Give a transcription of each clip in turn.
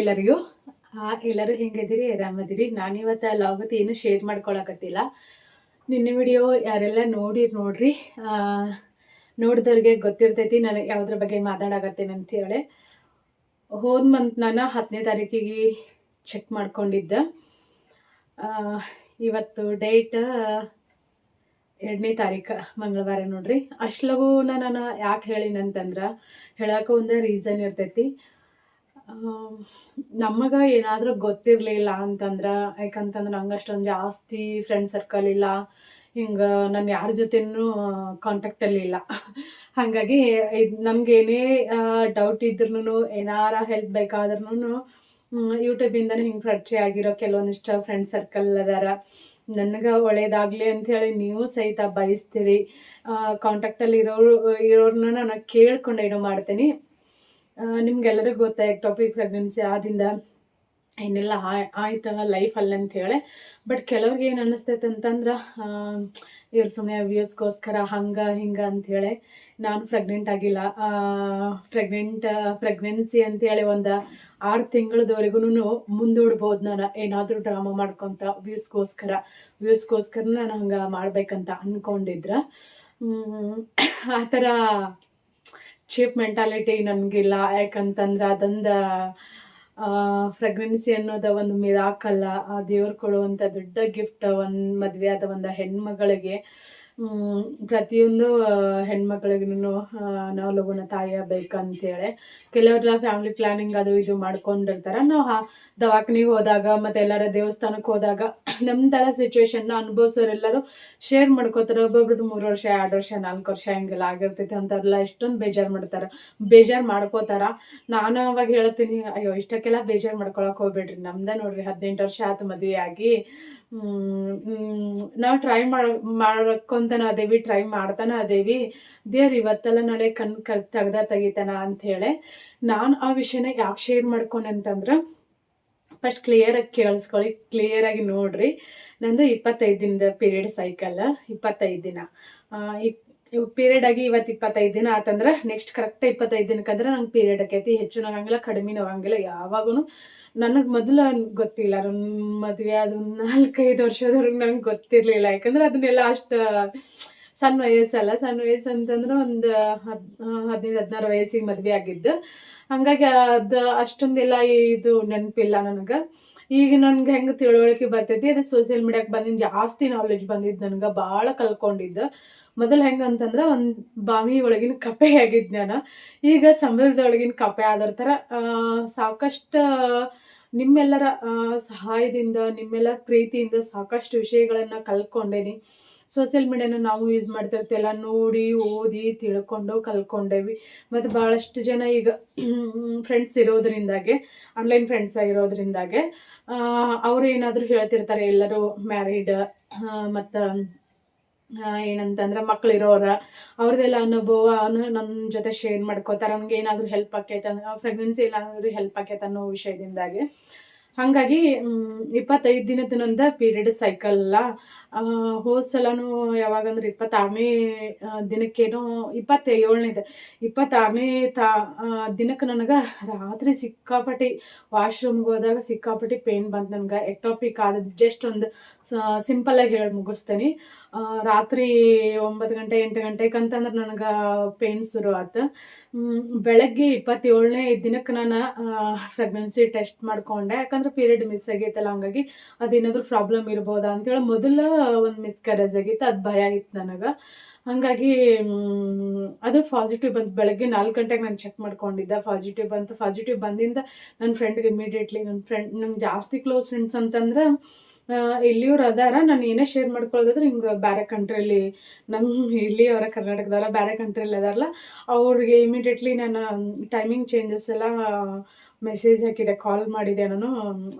ಎಲ್ಲರಿಗೂ. ಎಲ್ಲರೂ ಹೆಂಗಿದ್ದೀರಿ? ಆರಾಮದಿರಿ? ನಾನಿವತ್ತು ಲಾಗತ್ ಏನು ಶೇರ್ ಮಾಡ್ಕೊಳಕತ್ತಿಲ್ಲ. ನಿನ್ನೆ ವಿಡಿಯೋ ಯಾರೆಲ್ಲ ನೋಡ್ರಿ. ನೋಡಿದವ್ರಿಗೆ ಗೊತ್ತಿರ್ತೈತಿ ನಾನು ಯಾವುದ್ರ ಬಗ್ಗೆ ಮಾತಾಡಕತ್ತೇನೆ ಅಂತೇಳಿ. ಹೋದ ಮಂತ್ ನಾನು 10ನೇ ತಾರೀಕಿಗೆ ಚೆಕ್ ಮಾಡ್ಕೊಂಡಿದ್ದೆ. ಇವತ್ತು ಡೇಟ್ 2ನೇ ತಾರೀಕು ಮಂಗಳವಾರ ನೋಡ್ರಿ. ಅಷ್ಟು ಲಘುನ ನಾನು ಯಾಕೆ ಹೇಳಿನಂತಂದ್ರೆ ಹೇಳಕ್ಕೆ ಒಂದು ರೀಸನ್ ಇರ್ತೈತಿ. ನಮಗೆ ಏನಾದರೂ ಗೊತ್ತಿರಲಿಲ್ಲ ಅಂತಂದ್ರೆ, ಯಾಕಂತಂದ್ರೆ ನಂಗೆ ಅಷ್ಟೊಂದು ಜಾಸ್ತಿ ಫ್ರೆಂಡ್ ಸರ್ಕಲ್ ಇಲ್ಲ, ಹಿಂಗೆ ನಾನು ಯಾರ ಜೊತೆನೂ ಕಾಂಟ್ಯಾಕ್ಟಲ್ಲಿ ಇಲ್ಲ. ಹಾಗಾಗಿ ಇದು ನಮಗೇನೇ ಡೌಟ್ ಇದ್ರೂ ಏನಾರ ಹೆಲ್ಪ್ ಬೇಕಾದ್ರೂ ಯೂಟ್ಯೂಬಿಂದನೇ ಹಿಂಗೆ ಪರಿಚಯ ಆಗಿರೋ ಕೆಲವೊಂದಿಷ್ಟು ಫ್ರೆಂಡ್ ಸರ್ಕಲ್ ಅದಾರ. ನನಗೆ ಒಳ್ಳೇದಾಗಲಿ ಅಂಥೇಳಿ ನೀವು ಸಹಿತ ಬಯಸ್ತೀರಿ. ಕಾಂಟ್ಯಾಕ್ಟಲ್ಲಿ ಇರೋರನ್ನ ನಾನು ಕೇಳ್ಕೊಂಡು ಏನೋ ಮಾಡ್ತೀನಿ. ನಿಮ್ಗೆಲ್ಲರಿಗೂ ಗೊತ್ತಾಗಿ ಟಾಪಿಕ್ ಪ್ರೆಗ್ನೆನ್ಸಿ ಆದಿಂದ ಏನೆಲ್ಲ ಆಯ್ತು ಲೈಫಲ್ಲಿ ಅಂಥೇಳಿ. ಬಟ್ ಕೆಲವ್ರಿಗೆ ಏನು ಅನ್ನಿಸ್ತೈತೆ ಅಂತಂದ್ರೆ ಇವ್ರು ಸುಮ್ಮನೆ ವ್ಯೂಸ್ಗೋಸ್ಕರ ಹಂಗೆ ಹಿಂಗೆ ಅಂಥೇಳಿ. ನಾನು ಪ್ರೆಗ್ನೆಂಟ್ ಆಗಿಲ್ಲ. ಪ್ರೆಗ್ನೆನ್ಸಿ ಅಂಥೇಳಿ ಒಂದು 6 ತಿಂಗಳದವರೆಗೂ ಮುಂದೂಡ್ಬೋದು. ನಾನು ಏನಾದರೂ ಡ್ರಾಮಾ ಮಾಡ್ಕೊತ ವ್ಯೂಸ್ಗೋಸ್ಕರ ನಾನು ಹಂಗೆ ಮಾಡ್ಬೇಕಂತ ಅಂದ್ಕೊಂಡಿದ್ರೆ ಆ ಥರ ಚೀಪ್ ಮೆಂಟಾಲಿಟಿ ನನಗಿಲ್ಲ. ಯಾಕಂತಂದ್ರೆ ಅದೊಂದು ಪ್ರೆಗ್ನೆನ್ಸಿ ಅನ್ನೋದು ಒಂದು ಮಿರಾಕಲ್ಲ. ಆ ದೇವ್ರು ಕೊಡುವಂಥ ದೊಡ್ಡ ಗಿಫ್ಟ್. ಒಂದು ಮದುವೆ ಆದ ಒಂದು ಹೆಣ್ಮಗಳಿಗೆ, ಪ್ರತಿಯೊಂದು ಹೆಣ್ಮಕ್ಳಿಗೂ ನಾವು ಲಗುನ ತಾಯಿ ಬೇಕಂತೇಳಿ ಕೆಲವ್ರೆಲ್ಲ ಫ್ಯಾಮಿಲಿ ಪ್ಲ್ಯಾನಿಂಗ್ ಅದು ಇದು ಮಾಡ್ಕೊಂಡಿರ್ತಾರೆ. ನಾವು ದವಾಖಾನೆಗೆ ಹೋದಾಗ ಮತ್ತು ಎಲ್ಲರ ದೇವಸ್ಥಾನಕ್ಕೆ ಹೋದಾಗ ನಮ್ಮ ಥರ ಸಿಚುವೇಶನ್ನ ಅನುಭವಿಸೋರೆಲ್ಲರೂ ಶೇರ್ ಮಾಡ್ಕೋತಾರೆ. ಒಬ್ಬೊಬ್ರದ್ದು 3 ವರ್ಷ 2 ವರ್ಷ 4 ವರ್ಷ ಹಿಂಗೆಲ್ಲ ಆಗಿರ್ತೈತೆ ಅಂತಾರೆಲ್ಲ ಎಷ್ಟೊಂದು ಬೇಜಾರು ಮಾಡ್ಕೋತಾರೆ. ನಾನು ಅವಾಗ ಹೇಳ್ತೀನಿ, ಅಯ್ಯೋ ಇಷ್ಟಕ್ಕೆಲ್ಲ ಬೇಜಾರು ಮಾಡ್ಕೊಳಕ್ಕೆ ಹೋಗ್ಬೇಡ್ರಿ. ನಮ್ದೇ ನೋಡ್ರಿ 18 ವರ್ಷ ಆಯ್ತು ಮದುವೆ ಆಗಿ. ನಾವು ಟ್ರೈ ಮಾಡ್ಕೊಂತಾನೆ ಅದೇವಿ, ಟ್ರೈ ಮಾಡ್ತಾನೆ ಅದೇವಿ. ದೇವ್ರು ಇವತ್ತೆಲ್ಲ ನಾಳೆ ಕಣ್ಣು ತೆಗಿತಾನ ಅಂಥೇಳಿ ನಾನು ಆ ವಿಷಯನ ಯಾಕೆ ಶೇರ್ ಮಾಡ್ಕೊಂಡೆ ಅಂತಂದ್ರೆ, ಫಸ್ಟ್ ಕ್ಲಿಯರಾಗಿ ಕೇಳಿಸ್ಕೊಳ್ಳಿ, ಕ್ಲಿಯರಾಗಿ ನೋಡ್ರಿ. ನಂದು 25 ದಿನದ ಪೀರಿಯಡ್ ಸೈಕಲ್. 25 ದಿನ ಪೀರಿಯಡ್ ಆಗಿ ಇವತ್ತು 25 ದಿನ ಆತಂದ್ರೆ ನೆಕ್ಸ್ಟ್ ಕರೆಕ್ಟ್ 25 ದಿನಕ್ಕಂದ್ರೆ ನಂಗೆ ಪೀರಿಯಡ್ ಆಕೈತಿ. ಹೆಚ್ಚು ಆಗಂಗಿಲ್ಲ, ಕಡಿಮೆನೂ ಆಗಂಗಿಲ್ಲ. ಯಾವಾಗೂ ನನಗೆ ಮೊದಲು ಗೊತ್ತಿಲ್ಲ. ನನ್ನ ಮದುವೆ ಅದು 4-5 ವರ್ಷದವರೆಗೆ ನಂಗೆ ಗೊತ್ತಿರಲಿಲ್ಲ. ಯಾಕಂದ್ರೆ ಅದನ್ನೆಲ್ಲ ಅಷ್ಟು ಸಣ್ಣ ವಯಸ್ಸು ಅಂತಂದ್ರೆ ಒಂದು 15-16 ವಯಸ್ಸಿಗೆ ಮದುವೆ ಆಗಿದ್ದು. ಹಂಗಾಗಿ ಅದು ಅಷ್ಟೊಂದೆಲ್ಲ ಇದು ನೆನಪಿಲ್ಲ ನನಗೆ. ಈಗ ನನಗೆ ಹೆಂಗೆ ತಿಳುವಳಿಕೆ ಬರ್ತೈತಿ, ಅದು ಸೋಷಿಯಲ್ ಮೀಡಿಯಾಕ್ಕೆ ಬಂದಿದ್ದು ಜಾಸ್ತಿ ನಾಲೆಜ್ ಬಂದಿದ್ದು. ನನಗೆ ಭಾಳ ಕಲ್ಕೊಂಡಿದ್ದು. ಮೊದಲು ಹೆಂಗೆ ಅಂತಂದ್ರೆ ಒಂದು ಬಾವಿ ಒಳಗಿನ ಕಪ್ಪೆ ಆಗಿದ್ದು ನಾನು. ಈಗ ಸಮುದ್ರದೊಳಗಿನ ಕಪ್ಪೆ ಆದರ ಥರ ಸಾಕಷ್ಟು ನಿಮ್ಮೆಲ್ಲರ ಸಹಾಯದಿಂದ, ನಿಮ್ಮೆಲ್ಲರ ಪ್ರೀತಿಯಿಂದ ಸಾಕಷ್ಟು ವಿಷಯಗಳನ್ನು ಕಲ್ತ್ಕೊಂಡೇನಿ. ಸೋಷಿಯಲ್ ಮೀಡಿಯಾನ ನಾವು ಯೂಸ್ ಮಾಡ್ತಿರ್ತೀವಿ, ಎಲ್ಲ ನೋಡಿ ಓದಿ ತಿಳ್ಕೊಂಡು ಕಲ್ತ್ಕೊಂಡೇವಿ. ಮತ್ತು ಭಾಳಷ್ಟು ಜನ ಈಗ ಫ್ರೆಂಡ್ಸ್ ಇರೋದ್ರಿಂದಾಗೆ, ಆನ್ಲೈನ್ ಫ್ರೆಂಡ್ಸ್ ಆಗಿರೋದ್ರಿಂದಾಗೆ ಅವರು ಏನಾದರೂ ಹೇಳ್ತಿರ್ತಾರೆ. ಎಲ್ಲರೂ ಮ್ಯಾರಿಡ್ ಮತ್ತು ಏನಂತಂದ್ರೆ ಮಕ್ಕಳಿರೋರ ಅವ್ರದ್ದೆಲ್ಲ ಅನುಭವ ನನ್ನ ಜೊತೆ ಶೇರ್ ಮಾಡ್ಕೋತಾರೆ. ನಮ್ಗೆ ಏನಾದರೂ ಹೆಲ್ಪ್ ಆಕೈತೆ, ಪ್ರೆಗ್ನೆನ್ಸಿ ಏನಾದರೂ ಹೆಲ್ಪ್ ಆಕೈತೆ ಅನ್ನೋ ವಿಷಯದಿಂದಾಗಿ. ಹಾಗಾಗಿ 25 ದಿನದ ನಂದು ಪೀರಿಯಡ್ ಸೈಕಲ್ಲ. ಹೋದ ಸಲನೂ ಯಾವಾಗಂದ್ರೆ 26ನೇ ದಿನಕ್ಕೇನೋ 26ನೇ ದಿನಕ್ಕೆ ನನಗೆ ರಾತ್ರಿ ಸಿಕ್ಕಾಪಟ್ಟಿ ವಾಶ್ರೂಮ್ಗೆ ಹೋದಾಗ ಸಿಕ್ಕಾಪಟ್ಟಿ ಪೇನ್ ಬಂತು. ನನಗೆ ಎಕ್ಟಾಪಿಕ್ ಆದದ್ದು. ಜಸ್ಟ್ ಒಂದು ಸಿಂಪಲ್ಲಾಗಿ ಹೇಳಿ ಮುಗಿಸ್ತೇನೆ. ರಾತ್ರಿ 9 ಗಂಟೆ 8 ಗಂಟೆಗಂತಂದ್ರೆ ನನಗೆ ಪೇನ್ ಶುರು ಆಯ್ತು. ಬೆಳಗ್ಗೆ 27ನೇ ದಿನಕ್ಕೆ ನಾನು ಪ್ರೆಗ್ನೆನ್ಸಿ ಟೆಸ್ಟ್ ಮಾಡಿಕೊಂಡೆ. ಯಾಕಂದ್ರೆ ಪೀರಿಯಡ್ ಮಿಸ್ ಆಗೈತಲ್ಲ, ಹಂಗಾಗಿ ಅದೇನಾದರೂ ಪ್ರಾಬ್ಲಮ್ ಇರ್ಬೋದಾ ಅಂತೇಳಿ. ಮೊದಲು ಒಂದು ಮಿಸ್ಕ್ಯಾರೇಜ್ ಆಗಿತ್ತು, ಅದು ಭಯ ಇತ್ತು ನನಗೆ. ಹಾಗಾಗಿ ಅದು ಪಾಸಿಟಿವ್ ಬಂತು. ಬೆಳಗ್ಗೆ 4 ಗಂಟೆಗೆ ನಾನು ಚೆಕ್ ಮಾಡ್ಕೊಂಡಿದ್ದೆ, ಪಾಸಿಟಿವ್ ಬಂತು. ಪಾಸಿಟಿವ್ ಬಂದಿಂದ ನನ್ನ ಫ್ರೆಂಡ್ಗೆ ಇಮಿಡಿಯೇಟ್ಲಿ, ನಂಗೆ ಜಾಸ್ತಿ ಕ್ಲೋಸ್ ಫ್ರೆಂಡ್ಸ್ ಅಂತಂದ್ರೆ ಇಲ್ಲಿಯವ್ರು ಅದಾರ. ನಾನು ಏನೇ ಶೇರ್ ಮಾಡ್ಕೊಳ್ಳೋದಾದ್ರೆ ಹಿಂಗೆ ಬೇರೆ ಕಂಟ್ರಿಯಲ್ಲಿ, ನಮ್ಮ ಇಲ್ಲಿಯವರ ಕರ್ನಾಟಕದವರ ಬೇರೆ ಕಂಟ್ರಿಯಲ್ಲಿ ಅದಾರಲ್ಲ, ಅವ್ರಿಗೆ ಇಮಿಡಿಯೇಟ್ಲಿ ನಾನು ಟೈಮಿಂಗ್ ಚೇಂಜಸ್ ಎಲ್ಲ ಮೆಸೇಜ್ ಹಾಕಿದೆ, ಕಾಲ್ ಮಾಡಿದೆ. ನಾನು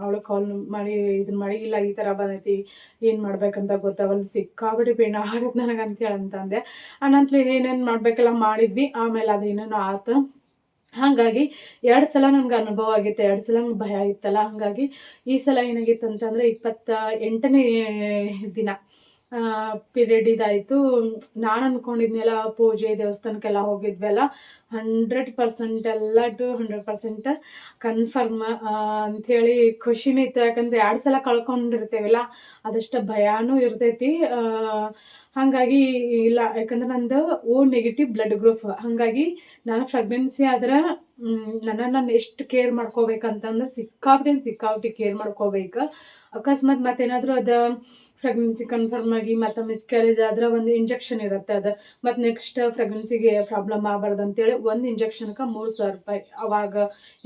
ಅವಳು ಕಾಲ್ ಮಾಡಿ ಇದನ್ನು ಮಾಡಿ, ಇಲ್ಲ ಈ ಥರ ಬಂದೈತಿ, ಏನು ಮಾಡ್ಬೇಕಂತ ಗೊತ್ತಾಗಲ್ಲ, ಸಿಕ್ಕಾಬಿಟ್ಟು ಪೇನ್ ಆಗುತ್ತೆ ನನಗೆ ಅಂತೇಳಿ ಅಂತಂದೆ. ಅನಂತಲಿ ಏನೇನು ಮಾಡಬೇಕೆಲ್ಲ ಮಾಡಿದ್ವಿ. ಆಮೇಲೆ ಅದೇನೇನೋ ಆಯ್ತು. ಹಾಗಾಗಿ 2 ಸಲ ನನಗೆ ಅನುಭವ ಆಗಿತ್ತು, 2 ಸಲ ನಂಗೆ ಭಯ ಆಗಿತ್ತಲ್ಲ. ಹಾಗಾಗಿ ಈ ಸಲ ಏನಾಗಿತ್ತು ಅಂತಂದರೆ 28ನೇ ದಿನ ಪೀರಿಯಡ್ ಇದಾಯಿತು. ನಾನು ಅಂದ್ಕೊಂಡಿದ್ನೆಲ್ಲ ಪೂಜೆ ದೇವಸ್ಥಾನಕ್ಕೆಲ್ಲ ಹೋಗಿದ್ವಲ್ಲ, 100% ಎಲ್ಲ ಟು 100% ಕನ್ಫರ್ಮ್ ಅಂಥೇಳಿ ಖುಷಿನೂ ಇತ್ತು. ಯಾಕಂದರೆ 2 ಸಲ ಕಳ್ಕೊಂಡಿರ್ತೇವಲ್ಲ, ಅದಷ್ಟು ಭಯನೂ ಇರ್ತೈತಿ. ಹಾಗಾಗಿ ಇಲ್ಲ, ಯಾಕಂದ್ರೆ ನಂದು ಓ ನೆಗೆಟಿವ್ ಬ್ಲಡ್ ಗ್ರೂಪ್. ಹಾಗಾಗಿ ನಾನು ಪ್ರೆಗ್ನೆನ್ಸಿ ಆದ್ರೆ ನನ್ನನ್ನು ನಾನು ಎಷ್ಟು ಕೇರ್ ಮಾಡ್ಕೋಬೇಕಂತಂದ್ರೆ ಸಿಕ್ಕಾಪಟ್ಟೆ ಕೇರ್ ಮಾಡ್ಕೋಬೇಕು. ಅಕಸ್ಮಾತ್ ಮತ್ತೇನಾದರೂ ಅದು ಪ್ರೆಗ್ನೆನ್ಸಿ ಕನ್ಫರ್ಮ್ ಆಗಿ ಮತ್ತು ಮಿಸ್ಕ್ಯಾರೇಜ್ ಆದ್ರೆ ಒಂದು ಇಂಜೆಕ್ಷನ್ ಇರುತ್ತೆ ಅದು. ಮತ್ತು ನೆಕ್ಸ್ಟ್ ಪ್ರೆಗ್ನೆನ್ಸಿಗೆ ಪ್ರಾಬ್ಲಮ್ ಆಗಬಾರ್ದು ಅಂತೇಳಿ ಒಂದು ಇಂಜೆಕ್ಷನ್ಗೆ 3,000 ರೂಪಾಯಿ. ಅವಾಗ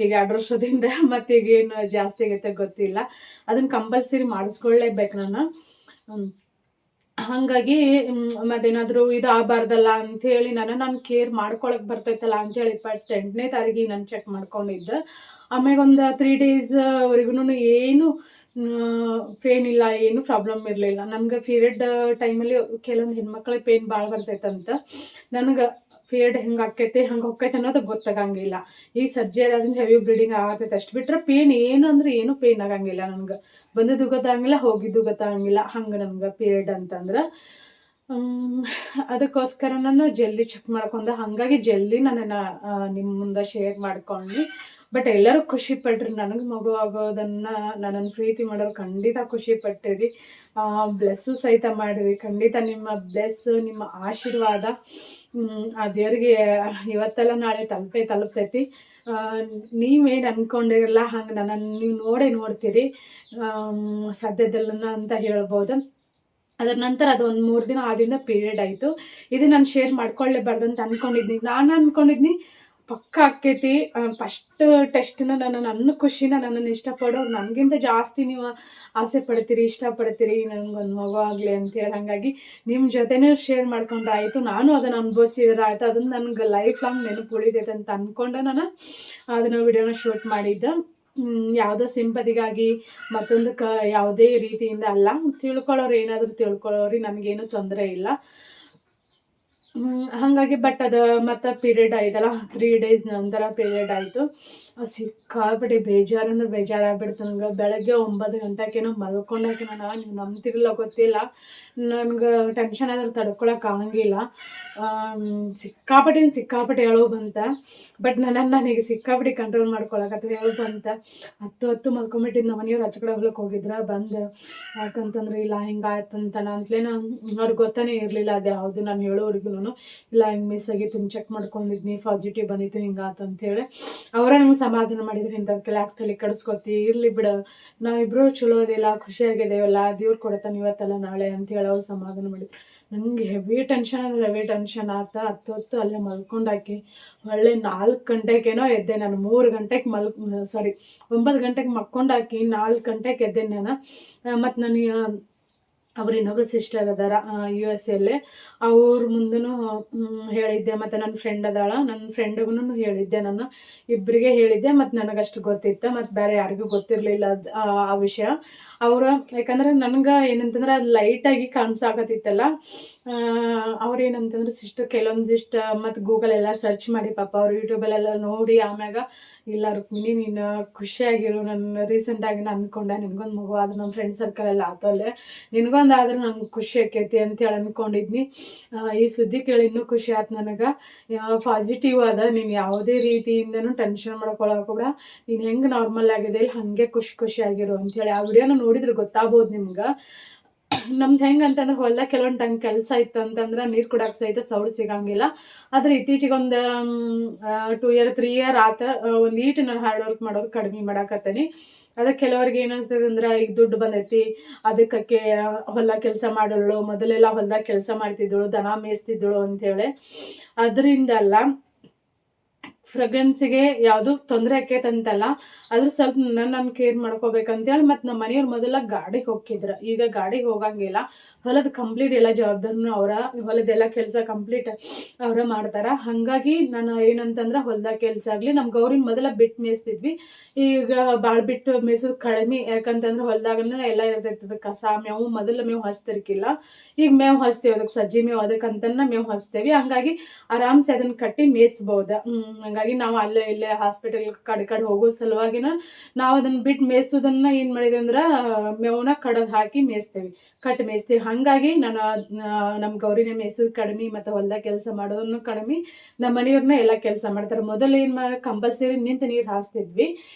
ಈಗ 2 ವರ್ಷದಿಂದ ಮತ್ತು ಈಗೇನು ಜಾಸ್ತಿ ಆಗೈತೆ ಗೊತ್ತಿಲ್ಲ. ಅದನ್ನು ಕಂಪಲ್ಸರಿ ಮಾಡಿಸ್ಕೊಳ್ಳೇಬೇಕು ನಾನು. ಹಾಗಾಗಿ ಮತ್ತೇನಾದರೂ ಇದು ಆಗಬಾರ್ದಲ್ಲ ಅಂಥೇಳಿ ನಾನು ಕೇರ್ ಮಾಡ್ಕೊಳಕ್ಕೆ ಬರ್ತೈತಲ್ಲ ಅಂಥೇಳಿ 28ನೇ ತಾರೀಕಿಗೆ ನಾನು ಚೆಕ್ ಮಾಡ್ಕೊಂಡಿದ್ದೆ. ಆಮ್ಯಾಗ ಒಂದು 3 ಡೇಸ್ವರೆಗೂ ಏನು ಪೇನ್ ಇಲ್ಲ, ಏನು ಪ್ರಾಬ್ಲಮ್ ಇರಲಿಲ್ಲ. ನಮ್ಗೆ ಪೀರಿಯಡ್ ಟೈಮಲ್ಲಿ ಕೆಲವೊಂದು ಹೆಣ್ಮಕ್ಳಿಗೆ ಪೇನ್ ಭಾಳ ಬರ್ತೈತಂತ. ನನಗೆ ಪೀರಿಯಡ್ ಹೆಂಗೆ ಆಕೈತೆ ಹಂಗೆ ಹೋಗ್ತೈತೆ ಅನ್ನೋದು ಗೊತ್ತಾಗಂಗಿಲ್ಲ. ಈ ಸರ್ಜರಿ ಆದ್ರಿಂದ ಹೆವಿ ಬ್ಲೀಡಿಂಗ್ ಆಗತೈತೆ ಅಷ್ಟು ಬಿಟ್ಟರೆ ಪೇನ್ ಏನು ಅಂದರೆ ಏನು ಪೇನ್ ಆಗಂಗಿಲ್ಲ. ನನಗೆ ಬಂದಿದ್ದು ಗೊತ್ತಾಗಂಗಿಲ್ಲ, ಹೋಗಿದ್ದು ಗೊತ್ತಾಗಂಗಿಲ್ಲ. ಹಂಗೆ ನಮ್ಗೆ ಪೀರಿಯಡ್ ಅಂತಂದ್ರೆ ಅದಕ್ಕೋಸ್ಕರ ನಾನು ಜಲ್ದಿ ಚೆಕ್ ಮಾಡ್ಕೊಂಡೆ. ಹಾಗಾಗಿ ಜಲ್ದಿ ನನ್ನನ್ನು ನಿಮ್ಮ ಮುಂದೆ ಶೇರ್ ಮಾಡ್ಕೊಂಡು. ಬಟ್ ಎಲ್ಲರೂ ಖುಷಿ ಪಟ್ರಿ. ನನಗೆ ಮಗು ಆಗೋದನ್ನು ನನ್ನನ್ನು ಪ್ರೀತಿ ಮಾಡೋರು ಖಂಡಿತ ಖುಷಿ ಪಟ್ಟಿರಿ, ಬ್ಲೆಸ್ಸು ಸಹಿತ ಮಾಡಿರಿ. ಖಂಡಿತ ನಿಮ್ಮ ಬ್ಲೆಸ್ಸು, ನಿಮ್ಮ ಆಶೀರ್ವಾದ ಆ ದೇವರಿಗೆ ಇವತ್ತೆಲ್ಲ ನಾಳೆ ತಲುಪ್ತೈತಿ. ನೀವೇನು ಅಂದ್ಕೊಂಡಿರಲ್ಲ ಹಂಗೆ ನನ್ನನ್ನು ನೀವು ನೋಡ್ತೀರಿ ಸದ್ಯದಲ್ಲನ್ನ ಅಂತ ಹೇಳ್ಬೋದು. ಅದರ ನಂತರ ಅದು ಒಂದು 3 ದಿನ ಆದಿಂದ ಪೀರಿಯಡ್ ಆಯಿತು. ಇದು ನಾನು ಶೇರ್ ಮಾಡ್ಕೊಳ್ಳೇಬಾರ್ದು ಅಂತ ಅಂದ್ಕೊಂಡಿದ್ನಿ. ನಾನು ಅಂದ್ಕೊಂಡಿದ್ನಿ ಪಕ್ಕ ಆಕ್ಕೈತಿ. ಫಸ್ಟ್ ಟೆಸ್ಟ್ನ ನನ್ನ ಖುಷಿನ ನನ್ನನ್ನು ಇಷ್ಟಪಡೋರು ನನಗಿಂತ ಜಾಸ್ತಿ ನೀವು ಆಸೆ ಪಡ್ತೀರಿ, ಇಷ್ಟಪಡ್ತೀರಿ ನನಗೊಂದು ಮಗು ಆಗಲಿ ಅಂತೇಳಿ. ಹಾಗಾಗಿ ನಿಮ್ಮ ಜೊತೆನೂ ಶೇರ್ ಮಾಡ್ಕೊಂಡ್ರೆ ಆಯಿತು, ನಾನು ಅದನ್ನು ಅನುಭವಿಸಿದ್ರೆ ಆಯಿತು. ಅದನ್ನು ನನಗೆ ಲೈಫ್ ಲಾಂಗ್ ನೆನಪು ಉಳಿತೈತೆ ಅಂತ ಅಂದ್ಕೊಂಡು ನಾನು ಅದನ್ನು ವಿಡಿಯೋನ ಶೂಟ್ ಮಾಡಿದ್ದೆ. ಯಾವುದೋ ಸಿಂಪತಿಗಾಗಿ ಮತ್ತೊಂದಕ್ಕೆ ಯಾವುದೇ ರೀತಿಯಿಂದ ಅಲ್ಲ. ತಿಳ್ಕೊಳ್ಳೋರು ಏನಾದರೂ ತಿಳ್ಕೊಳ್ಳೋರಿ, ನನಗೇನು ತೊಂದರೆ ಇಲ್ಲ. ಹಾಗಾಗಿ ಬಟ್ ಅದು ಮತ್ತು ಪೀರಿಯಡ್ ಆಯ್ತಲ್ಲ, 3 ಡೇಸ್ ನಂತರ ಪೀರಿಯಡ್ ಆಯಿತು. ಸಿಕ್ಕಾಪಟ್ಟೆ ಬೇಜಾರಾಗ್ಬಿಡ್ತು ನನಗೆ. ಬೆಳಗ್ಗೆ 9 ಗಂಟೆಗೇನೋ ಮಲ್ಕೊಂಡಾಕೆ ನೀವು ನಂಬ್ತಿರಲ್ಲ ಗೊತ್ತಿಲ್ಲ, ನನಗೆ ಟೆನ್ಷನ್ ಆದ್ರೆ ತಡ್ಕೊಳಕ್ಕೆ ಆಗಂಗಿಲ್ಲ. ಸಿಕ್ಕಾಪಟ್ಟೆ ಹೇಳೋ ಬಂತ. ಬಟ್ ನನಗೆ ಸಿಕ್ಕಾಪಟ್ಟೆ ಕಂಟ್ರೋಲ್ ಮಾಡ್ಕೊಳಕತ್ತೀವಿ. ಹೇಳೋ ಬಂತ. ಹತ್ತು ಮಲ್ಕೊಂಬಿಟ್ಟಿದ್ದು. ನಮ್ಮ ಮನೆಯವ್ರು ಆಚೆ ಕಡೆ ಹೊಲಕ್ಕೆ ಹೋಗಿದ್ರೆ ಬಂದು, ಯಾಕಂತಂದ್ರೆ ಇಲ್ಲ ಹಿಂಗಾಯ್ತು ಅಂತ ಅಂತಲೇನೋ ಅವ್ರಿಗೆ ಗೊತ್ತಾನೇ ಇರಲಿಲ್ಲ ಅದು ಯಾವುದು. ನಾನು ಹೇಳೋವರೆಗೂ ಇಲ್ಲ ಹಿಂಗೆ ಮಿಸ್ ಆಗಿತ್ತು, ಹಿಂಗೆ ಚೆಕ್ ಮಾಡ್ಕೊಂಡಿದ್ನಿ, ಪಾಸಿಟಿವ್ ಬಂದಿತ್ತು, ಹಿಂಗಾತು ಅಂತೇಳಿ ಅವರ ನಂಗೆ ಸಮಾಧಾನ ಮಾಡಿದ್ರು. ಇಂಥವ್ಕೆಲ್ಲ ತಲೆ ಕೆಡಿಸ್ಕೊತಿ, ಇರಲಿ ಬಿಡು, ನಾವಿಬ್ಬರು ಚಲೋ ಅದಿಲ್ಲ, ಖುಷಿಯಾಗಿದ್ದೇವಲ್ಲ, ದೇವ್ರು ಕೊಡ್ತಾನೆ ಇವತ್ತಲ್ಲ ನಾಳೆ ಅಂತೇಳಿ ಅವ್ರು ಸಮಾಧಾನ ಮಾಡಿದ್ರು. ನನಗೆ ಹೆವಿ ಟೆನ್ಷನ್ ಆತ. ಹತ್ತು ಅಲ್ಲೇ ಮಲ್ಕೊಂಡಾಕಿ ಒಳ್ಳೆ 4 ಗಂಟೆಗೇನೋ ಎದ್ದೆ ನಾನು. 3 ಗಂಟೆಗೆ 9 ಗಂಟೆಗೆ ಮಕ್ಕೊಂಡಾಕಿ 4 ಗಂಟೆಗೆ ಎದ್ದೆ ನಾನು. ಮತ್ತು ನನಗೆ ಅವ್ರು ಇನ್ನೊಬ್ರು ಸಿಸ್ಟರ್ ಅದಾರ USA ಅವ್ರ ಮುಂದೂ ಹೇಳಿದ್ದೆ. ಮತ್ತು ನನ್ನ ಫ್ರೆಂಡ್ ಅದಾಳ, ನನ್ನ ಫ್ರೆಂಡಿಗೂ ಹೇಳಿದ್ದೆ. ನಾನು ಇಬ್ಬರಿಗೆ ಹೇಳಿದ್ದೆ. ಮತ್ತು ನನಗಷ್ಟು ಗೊತ್ತಿತ್ತು, ಮತ್ತು ಬೇರೆ ಯಾರಿಗೂ ಗೊತ್ತಿರಲಿಲ್ಲ ಆ ವಿಷಯ. ಅವರು ಯಾಕಂದ್ರೆ ನನಗೆ ಏನಂತಂದ್ರೆ ಅದು ಲೈಟಾಗಿ ಕಾಣಿಸಾಕತ್ತಿತ್ತಲ್ಲ. ಅವ್ರು ಏನಂತಂದ್ರೆ ಸಿಸ್ಟರ್ ಕೆಲವೊಂದಿಷ್ಟು ಮತ್ತು ಗೂಗಲೆಲ್ಲ ಸರ್ಚ್ ಮಾಡಿ ಪಾಪ ಅವ್ರು ಯೂಟ್ಯೂಬಲ್ಲೆಲ್ಲ ನೋಡಿ ಆಮ್ಯಾಗ ಇಲ್ಲ ರುಕ್ಮಿಣಿ ನೀನು ಖುಷಿಯಾಗಿರು, ನಾನು ರೀಸೆಂಟಾಗಿ ನಾನು ಅಂದ್ಕೊಂಡೆ ನಿನಗೊಂದು ಮಗು ಆದ್ರೆ ನಮ್ಮ ಫ್ರೆಂಡ್ ಸರ್ಕಲ್ ಎಲ್ಲ ಆತಲ್ಲೇ ನಿನಗೊಂದು ಆದ್ರೆ ನಂಗೆ ಖುಷಿ ಆಕೈತಿ ಅಂತೇಳಿ ಅಂದ್ಕೊಂಡಿದ್ನಿ. ಈ ಸುದ್ದಿ ಕೇಳಿ ಇನ್ನೂ ಖುಷಿ ಆಯ್ತು ನನಗೆ. ಪಾಸಿಟಿವ್ ಅದ, ನೀನು ಯಾವುದೇ ರೀತಿಯಿಂದನೂ ಟೆನ್ಷನ್ ಮಾಡ್ಕೊಳ್ಳೋಕೆ ಕೂಡ ನೀನು ಹೆಂಗೆ ನಾರ್ಮಲ್ ಆಗಿದೆ ಇಲ್ಲ ಹಾಗೆ ಖುಷಿಯಾಗಿರು ಅಂಥೇಳಿ. ಆ ವಿಡಿಯೋನ ನೋಡಿದ್ರೆ ಗೊತ್ತಾಗ್ಬೋದು ನಿಮ್ಗೆ. ನಮ್ದು ಹೆಂಗೆ ಅಂತಂದ್ರೆ ಹೊಲ್ದಾಗ ಕೆಲವೊಂದು ಟೈಮ್ ಕೆಲಸ ಇತ್ತು ಅಂತಂದ್ರೆ ನೀರು ಕುಡಕ್ಕೆ ಸಹಿತ ಸೌಡು ಸಿಗಂಗಿಲ್ಲ. ಆದರೆ ಇತ್ತೀಚೆಗೆ ಒಂದು 2 ಇಯರ್ 3 ಇಯರ್ ಆತ ಒಂದು ಈಟು ನಾನು ಹಾರ್ಡ್ ವರ್ಕ್ ಮಾಡೋದು ಕಡಿಮೆ ಮಾಡಾಕತ್ತೀನಿ. ಅದಕ್ಕೆ ಕೆಲವ್ರಿಗೆ ಏನಿಸ್ತದೆ ಅಂದ್ರೆ ಈಗ ದುಡ್ಡು ಬಂದೈತಿ ಅದಕ್ಕೆ ಹೊಲ ಕೆಲಸ ಮಾಡೋಳು, ಮೊದಲೆಲ್ಲ ಹೊಲ್ದಾಗ ಕೆಲಸ ಮಾಡ್ತಿದ್ದಳು, ದನ ಮೇಯಿಸ್ತಿದ್ದಳು ಅಂಥೇಳಿ. ಅದರಿಂದ ಅಲ್ಲ, ಪ್ರೆಗ್ನೆನ್ಸಿಗೆ ಯಾವುದು ತೊಂದರೆ ಆಕೈತಂತಲ್ಲ, ಅದು ಸ್ವಲ್ಪ ನಾನು ಕೇರ್ ಮಾಡ್ಕೋಬೇಕಂತೇಳಿ. ಮತ್ತು ನಮ್ಮ ಮನೆಯವ್ರು ಮೊದಲ ಗಾಡಿಗೆ ಹೋಗ್ತಿದ್ರು, ಈಗ ಗಾಡಿಗೆ ಹೋಗಂಗಿಲ್ಲ. ಹೊಲದ ಕಂಪ್ಲೀಟ್ ಎಲ್ಲ ಜವಾಬ್ದಾರಿನೂ ಹೊಲದೆಲ್ಲ ಕೆಲಸ ಕಂಪ್ಲೀಟ್ ಅವರ ಮಾಡ್ತಾರ. ಹಾಗಾಗಿ ನಾನು ಏನಂತಂದ್ರೆ ಹೊಲ್ದಾಗ ಕೆಲಸ ಆಗಲಿ ನಮ್ಮ ಗೌರಿನ ಮೊದಲ ಬಿಟ್ಟು ಮೇಯಿಸ್ತಿದ್ವಿ. ಈಗ ಭಾಳ ಬಿಟ್ಟು ಮೇಯ್ಸೋದು ಕಡಿಮೆ. ಯಾಕಂತಂದ್ರೆ ಹೊಲ್ದಾಗನ ಎಲ್ಲ ಇರ್ತೈತದ ಕಸ ಮೇವು. ಮೊದಲು ಮೇವು ಹಚ್ತಿರ್ಕಿಲ್ಲ, ಈಗ ಮೇವು ಹಚ್ತೇವೆ. ಅದಕ್ಕೆ ಸಜ್ಜಿ ಮೇವು ಅದಕ್ಕಂತನ ಮೇವು ಹಚ್ತೇವೆ. ಹಂಗಾಗಿ ಆರಾಮ್ಸೆ ಅದನ್ನ ಕಟ್ಟಿ ಮೇಯಿಸ್ಬೋದು. ಹಂಗಾಗಿ ನಾವು ಅಲ್ಲೇ ಇಲ್ಲೇ ಹಾಸ್ಪಿಟಲ್ ಕಡೆ ಹೋಗೋ ಸಲುವಾಗಿನ ನಾವು ಅದನ್ನ ಬಿಟ್ಟು ಮೇಯಿಸೋದನ್ನ ಏನು ಮಾಡಿದೆ ಅಂದ್ರೆ ಮೇವನ್ನ ಕಡದು ಹಾಕಿ ಮೇಯಿಸ್ತೇವೆ, ಕಟ್ಟಿ ಮೇಯಿಸ್ತೀವಿ. ಹಾಗಾಗಿ ನಾನು ನಮ್ಮ ಗೌರಿನ ಮೇಯಿಸೋದು ಕಡಿಮೆ ಮತ್ತು ಹೊಲ್ದಾಗ ಕೆಲಸ ಮಾಡೋದನ್ನು ಕಡಿಮೆ. ನಮ್ಮ ಮನೆಯವ್ರನ್ನ ಎಲ್ಲ ಕೆಲಸ ಮಾಡ್ತಾರೆ. ಮೊದಲು ಏನು ಕಂಪಲ್ಸರಿ ನಿಂತು ನೀರು ಹಾಸ್ತಿದ್ವಿ,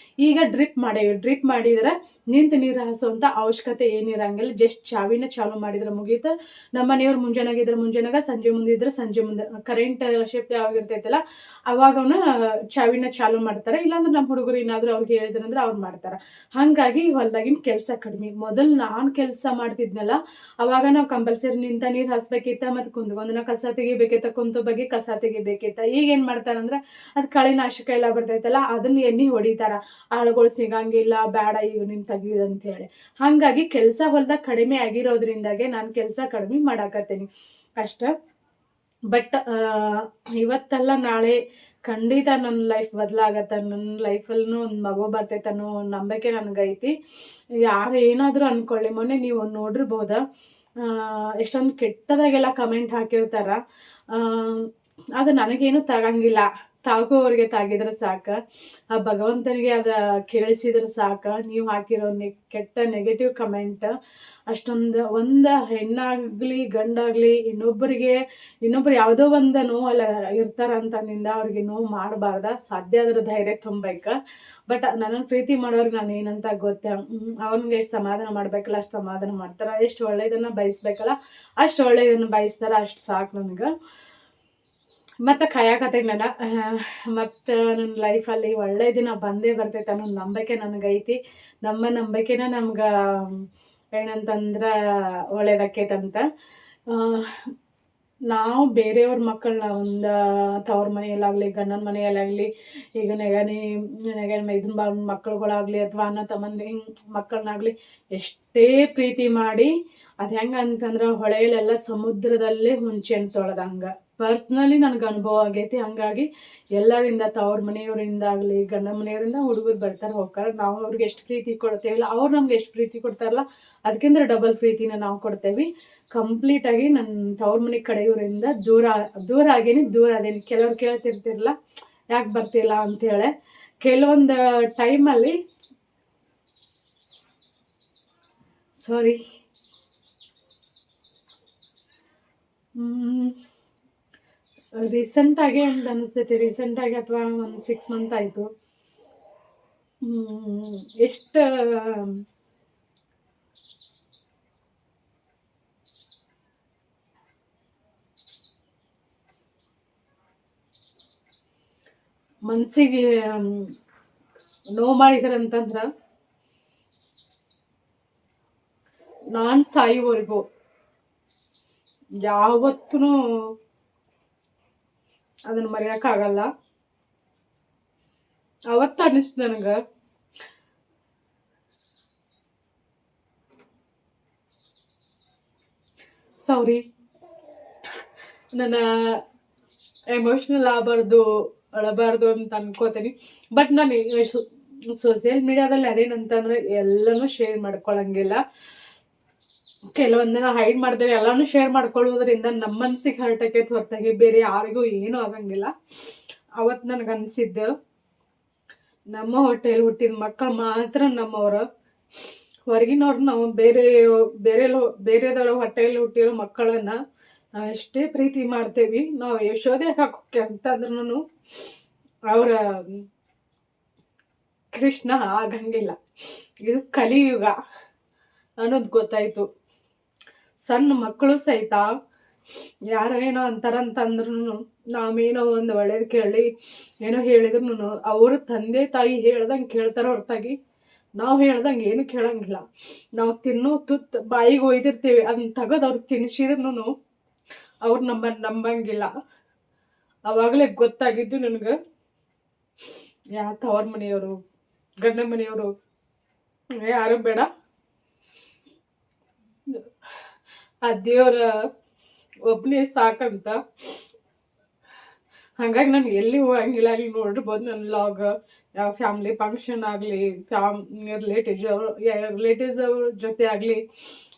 ಈಗ ಡ್ರಿಪ್ ಮಾಡೇವಿ. ಡ್ರಿಪ್ ಮಾಡಿದ್ರೆ ನಿಂತು ನೀರು ಹಾಸುವಂಥ ಅವಶ್ಯಕತೆ ಏನಿರಂಗಿಲ್ಲ. ಜಸ್ಟ್ ಚಾವಿನ ಚಾಲು ಮಾಡಿದ್ರೆ ಮುಗೀತು. ನಮ್ಮ ಮನೆಯವ್ರು ಮುಂಜಾನಾಗಿದ್ರೆ ಮುಂಜಾನಾಗ, ಸಂಜೆ ಮುಂದಿದ್ರೆ ಸಂಜೆ ಮುಂದೆ, ಕರೆಂಟ್ ಶಿಫ್ಟ್ ಯಾವಾಗಿರ್ತೈತಲ್ಲ ಅವಾಗವನ್ನ ಚಾವಿನ ಚಾಲು ಮಾಡ್ತಾರೆ. ಇಲ್ಲಾಂದ್ರೆ ನಮ್ಮ ಹುಡುಗರು ಏನಾದರೂ ಅವ್ರಿಗೆ ಹೇಳಿದ್ರಂದ್ರೆ ಅವ್ರು ಮಾಡ್ತಾರೆ. ಹಾಗಾಗಿ ಹೊಲ್ದಾಗಿನ ಕೆಲಸ ಕಡಿಮೆ. ಮೊದಲು ನಾನು ಕೆಲಸ ಮಾಡ್ತಿದ್ನಲ್ಲ ಅವಾಗ ನಾವು ಕಂಪಲ್ಸರಿ ನಿಂತ ನೀರು ಹಾಸ್ಬೇಕಿತ್ತ, ಮತ್ತು ಕುಂತ್ಕೊಂಡನ ಕಸ ತೆಗಿಬೇಕಿತ್ತ, ಕುಂತು ಬಗ್ಗೆ ಕಸ ತೆಗಿಬೇಕಿತ್ತ. ಈಗ ಏನು ಮಾಡ್ತಾರಂದ್ರೆ ಅದು ಕಳೆನಾಶಕ ಎಲ್ಲ ಬರ್ತೈತಲ್ಲ ಅದನ್ನ ಎಣ್ಣೆ ಹೊಡಿತಾರ. ಆಳುಗಳು ಸಿಗಂಗಿಲ್ಲ, ಬೇಡ ಈಗ ನೀನು ತೆಗಿಯೋದಂತ ಹೇಳಿ. ಹಾಗಾಗಿ ಕೆಲಸ ಹೊಲ್ದಾಗ ಕಡಿಮೆ ಆಗಿರೋದ್ರಿಂದಾಗೆ ನಾನು ಕೆಲಸ ಕಡಿಮೆ ಮಾಡಾಕತ್ತೀನಿ ಅಷ್ಟ. ಬಟ್ ಇವತ್ತಲ್ಲ ನಾಳೆ ಖಂಡಿತ ನನ್ನ ಲೈಫ್ ಬದಲಾಗತ್ತೆ. ನನ್ನ ಲೈಫಲ್ಲೂ ಒಂದು ಮಗು ಬರ್ತೈತೆ ಅನ್ನೋ ನಂಬಿಕೆ ನನಗೈತಿ. ಯಾರು ಏನಾದರೂ ಅಂದ್ಕೊಳ್ಳಿ. ಮೊನ್ನೆ ನೀವು ನೋಡಿರ್ಬೋದ, ಎಷ್ಟೊಂದು ಕೆಟ್ಟದಾಗೆಲ್ಲ ಕಮೆಂಟ್ ಹಾಕಿರ್ತಾರ. ಅದು ನನಗೇನು ತಗಂಗಿಲ್ಲ, ತಾಗೋರಿಗೆ ತಾಗಿದ್ರೆ ಸಾಕು, ಆ ಭಗವಂತನಿಗೆ ಅದು ಕೇಳಿಸಿದ್ರೆ ಸಾಕು. ನೀವು ಹಾಕಿರೋ ಕೆಟ್ಟ ನೆಗೆಟಿವ್ ಕಮೆಂಟ್ ಅಷ್ಟೊಂದು, ಒಂದು ಹೆಣ್ಣಾಗಲಿ ಗಂಡಾಗಲಿ ಇನ್ನೊಬ್ರು ಯಾವುದೋ ಒಂದು ನೋವಲ್ಲ ಇರ್ತಾರಂತಂದಿಂದ ಅವ್ರಿಗೆ ನೋವು ಮಾಡಬಾರ್ದ. ಸಾಧ್ಯ ಆದ್ರೆ ಧೈರ್ಯ ತುಂಬಬೇಕು. ಬಟ್ ನನ್ನನ್ನು ಪ್ರೀತಿ ಮಾಡೋರಿಗೆ ನಾನು ಏನಂತ ಗೊತ್ತೆ, ಅವ್ನಿಗೆ ಎಷ್ಟು ಸಮಾಧಾನ ಮಾಡಬೇಕಲ್ಲ ಅಷ್ಟು ಸಮಾಧಾನ ಮಾಡ್ತಾರೆ, ಎಷ್ಟು ಒಳ್ಳೆಯದನ್ನು ಬಯಸ್ಬೇಕಲ್ಲ ಅಷ್ಟು ಒಳ್ಳೆಯದನ್ನು ಬಯಸ್ತಾರೆ. ಅಷ್ಟು ಸಾಕು ನನಗೆ. ಮತ್ತು ಕಾಯಕತ್ತೀನಿ ನಾನು. ಮತ್ತು ನನ್ನ ಲೈಫಲ್ಲಿ ಒಳ್ಳೆಯ ದಿನ ಬಂದೇ ಬರ್ತೈತೆ ಅನ್ನೋ ನಂಬಿಕೆ ನನಗೈತಿ. ನಮ್ಮ ನಂಬಿಕೆನ ನಮ್ಗೆ ಏನಂತಂದ್ರೆ ಒಳ್ಳೇದಾಕೈತಂತ. ನಾವು ಬೇರೆಯವ್ರ ಮಕ್ಕಳನ್ನ ಒಂದು ತವ್ರ ಮನೆಯಲ್ಲಾಗಲಿ ಗಂಡನ ಮನೆಯಲ್ಲಾಗಲಿ, ಈಗ ಇದನ್ನ ಮಕ್ಕಳುಗಳಾಗಲಿ ಅಥವಾ ಅಣ್ಣ ತಮ್ಮಂದಿ ಮಕ್ಕಳನ್ನಾಗಲಿ ಎಷ್ಟೇ ಪ್ರೀತಿ ಮಾಡಿ ಅದು ಹೆಂಗೆ ಅಂತಂದ್ರೆ ಹೊಳೆಯಲ್ಲೆಲ್ಲ ಸಮುದ್ರದಲ್ಲೇ ಹುಂಚೆಹಣ್ಣು ತೊಳೆದಂಗೆ ಪರ್ಸ್ನಲಿ ನನಗೆ ಅನುಭವ ಆಗೈತಿ. ಹಂಗಾಗಿ ಎಲ್ಲರಿಂದ ತವ್ರ ಮನೆಯವರಿಂದಾಗಲಿ ಗಂಡನ ಮನೆಯವರಿಂದ ಹುಡುಗರು ಬರ್ತಾರೆ ಹೋಗ್ತಾರೆ. ನಾವು ಅವ್ರಿಗೆ ಎಷ್ಟು ಪ್ರೀತಿ ಕೊಡ್ತೇವಿಲ್ಲ, ಅವ್ರು ನಮ್ಗೆ ಎಷ್ಟು ಪ್ರೀತಿ ಕೊಡ್ತಾರಲ್ಲ ಅದಕ್ಕಿಂತ ಡಬಲ್ ಪ್ರೀತಿನ ನಾವು ಕೊಡ್ತೇವೆ. ಕಂಪ್ಲೀಟಾಗಿ ನನ್ನ ತವ್ರ ಮನೆ ಕಡೆಯವರಿಂದ ದೂರ ಆಗೇನಿ, ದೂರ ಅದೇನಿ. ಕೆಲವ್ರು ಕೇಳ್ತಿರ್ತಿರಲ್ಲ ಯಾಕೆ ಬರ್ತಿಲ್ಲ ಅಂಥೇಳಿ. ಕೆಲವೊಂದು ಟೈಮಲ್ಲಿ ಸಾರಿ ರೀಸೆಂಟಾಗಿ ಅಂತ ಅನಿಸ್ತೈತಿ. ರೀಸೆಂಟಾಗಿ ಅಥವಾ ಒಂದು 6 ಮಂತ್ ಆಯಿತು. ಎಷ್ಟು ಮನಸ್ಸಿಗೆ ನೋವು ಮಾಡಿದ್ರಂತಂದ್ರೆ ನಾನು ಸಾಯುವವರೆಗೂ ಯಾವತ್ತೂ ಅದನ್ನು ಮರೆಯೋಕ್ಕಾಗಲ್ಲ. ಅವತ್ತು ಅನ್ನಿಸ್ತು ನನಗೆ ಸಾರಿ, ನನ್ನ ಎಮೋಷ್ನಲ್ ಅಳಬಾರ್ದು ಅಂತ ಅನ್ಕೋತೀನಿ. ಬಟ್ ನಾನು ಸೋಷಿಯಲ್ ಮೀಡಿಯಾದಲ್ಲಿ ಅದೇನಂತಂದ್ರೆ ಎಲ್ಲನೂ ಶೇರ್ ಮಾಡ್ಕೊಳಂಗಿಲ್ಲ. ಕೆಲವೊಂದನ್ನ ಹೈಡ್ ಮಾಡ್ತೇವೆ, ಎಲ್ಲಾನು ಶೇರ್ ಮಾಡ್ಕೊಳ್ಳೋದ್ರಿಂದ ನಮ್ಮ ಮನ್ಸಿಗೆ ಹರ್ಟ್ ಆಕೈತೆ ಹೊರತಾಗಿ ಬೇರೆ ಯಾರಿಗೂ ಏನೂ ಆಗಂಗಿಲ್ಲ. ಅವತ್ತು ನನಗನ್ಸಿದ್ದು ನಮ್ಮ ಹೊಟ್ಟೆಯಲ್ಲಿ ಹುಟ್ಟಿದ ಮಕ್ಕಳು ಮಾತ್ರ ನಮ್ಮವರು. ಹೊರಗಿನವ್ರು ನಾವು ಬೇರೆದವರ ಹೊಟ್ಟೆಯಲ್ಲಿ ಹುಟ್ಟಿರೋ ಮಕ್ಕಳನ್ನು ನಾವು ಎಷ್ಟೇ ಪ್ರೀತಿ ಮಾಡ್ತೇವಿ, ನಾವು ಯಶೋದೆ ಹಾಕೋಕೆ ಅಂತಂದ್ರೂ ಅವರ ಕೃಷ್ಣ ಆಗಂಗಿಲ್ಲ. ಇದು ಕಲಿಯುಗ ಅನ್ನೋದು ಗೊತ್ತಾಯ್ತು. ಸಣ್ಣ ಮಕ್ಕಳು ಸಹಿತ ಯಾರೋ ಏನೋ ಅಂತಾರಂತಂದ್ರೂ ನಾವೇನೋ ಒಂದು ಒಳ್ಳೇದು ಕೇಳಿ ಏನೋ ಹೇಳಿದ್ರು ಅವರು ತಂದೆ ತಾಯಿ ಹೇಳ್ದಂಗೆ ಕೇಳ್ತಾರೋ ಹೊರತಾಗಿ ನಾವು ಹೇಳ್ದಂಗೆ ಏನು ಕೇಳಂಗಿಲ್ಲ. ನಾವು ತಿನ್ನೋ ತುತ್ತು ಬಾಯಿಗೆ ಒಯ್ದಿರ್ತೀವಿ, ಅದನ್ನ ತೆಗೆದು ಅವ್ರು ತಿನ್ನಿಸಿದ್ರು ಅವ್ರು ನಂಬಂಗಿಲ್ಲ. ಅವಾಗಲೇ ಗೊತ್ತಾಗಿದ್ದು ನನಗೆ ತವ್ರ ಮನೆಯವರು ಗಂಡ ಮನೆಯವರು ಯಾರು ಬೇಡ, ಆ ದೇವ್ರ ಒಬ್ಬನೇ ಸಾಕಂತ. ಹಾಗಾಗಿ ನಾನು ಎಲ್ಲಿ ಹೋಗಂಗಿಲ್ಲ. ನೀವು ನೋಡಿರ್ಬೋದು ನನ್ನ ಲಾಗ್, ಯಾವ ಫ್ಯಾಮ್ಲಿ ಫಂಕ್ಷನ್ ಆಗಲಿ, ರಿಲೇಟಿವ್ಸ್ ಅವ್ರ ಜೊತೆ ಆಗಲಿ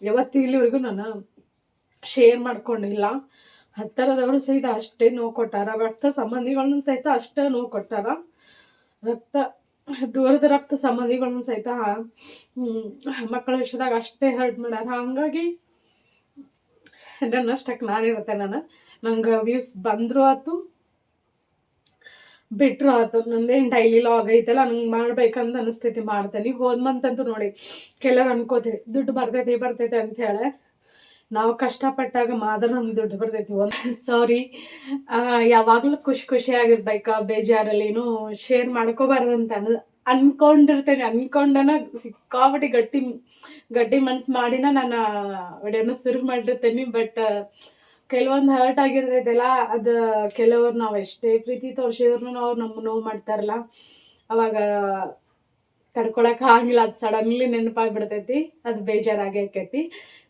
ಯಾವತ್ತೂ ಇಲ್ಲಿವರೆಗೂ ನಾನು ಶೇರ್ ಮಾಡ್ಕೊಂಡಿಲ್ಲ. ಹತ್ತಿರದವರು ಸಹಿತ ಅಷ್ಟೇ ನೋವು ಕೊಟ್ಟಾರ, ರಕ್ತ ಸಂಬಂಧಿಗಳನ್ನ ಸಹಿತ ಅಷ್ಟೇ ನೋವು ಕೊಟ್ಟಾರ, ದೂರದ ರಕ್ತ ಸಂಬಂಧಿಗಳನ್ನ ಸಹಿತ ಮಕ್ಕಳ ವಿಷಯದಾಗ ಅಷ್ಟೇ ಹರ್ಟ್ ಮಾಡ್ಯಾರ. ಹಾಗಾಗಿ ನನ್ನಷ್ಟಕ್ಕೆ ನಾನಿರುತ್ತೆ. ನಂಗೆ ವ್ಯೂಸ್ ಬಂದರೂ ಆಯ್ತು, ಬಿಟ್ರು ಆಯ್ತು, ನಂದೇನು ಡೈಲಿ ಲಾಗ್ ಐತಲ್ಲ, ನಂಗೆ ಮಾಡ್ಬೇಕಂತ ಅನಿಸ್ತೈತಿ, ಮಾಡ್ತೇನೆ. ಹೋದ್ಮಂತಂತೂ ನೋಡಿ ಕೆಲವ್ರು ಅನ್ಕೋತೀವಿ ದುಡ್ಡು ಬರ್ತೈತೆ ಅಂತ ಹೇಳಿ. ನಾವು ಕಷ್ಟಪಟ್ಟಾಗ ಮಾತ್ರ ನಮ್ಗೆ ದುಡ್ಡು ಬರ್ತೈತಿ. ಸಾರಿ, ಯಾವಾಗಲೂ ಖುಷಿಯಾಗಿರ್ಬೇಕಾ, ಬೇಜಾರಲ್ಲಿನೂ ಶೇರ್ ಮಾಡ್ಕೋಬಾರ್ದಂತ ಅನ್ಕೊಂಡನ ಸಿಕ್ಕಾಪಟ್ಟಿ ಗಟ್ಟಿ ಮನ್ಸು ಮಾಡಿನ ನಾನು ವಿಡಿಯೋನ ಶುರು ಮಾಡಿರ್ತೇನೆ. ಬಟ್ ಕೆಲವೊಂದು ಹರ್ಟ್ ಆಗಿರ್ತೈತಲ್ಲ, ಅದು ಕೆಲವ್ರು ನಾವು ಎಷ್ಟೇ ಪ್ರೀತಿ ತೋರಿಸಿದ್ರು ಅವ್ರು ನಮ್ಗೆ ನೋವು ಮಾಡ್ತಾರಲ್ಲ, ಅವಾಗ ತಡ್ಕೊಳಕ್ಕೆ ಆಗಿಲ್ಲ, ಅದು ಸಡನ್ಲಿ ನೆನಪಾಗ್ಬಿಡ್ತೈತಿ, ಅದು ಬೇಜಾರಾಗಿ ಆಕೈತಿ.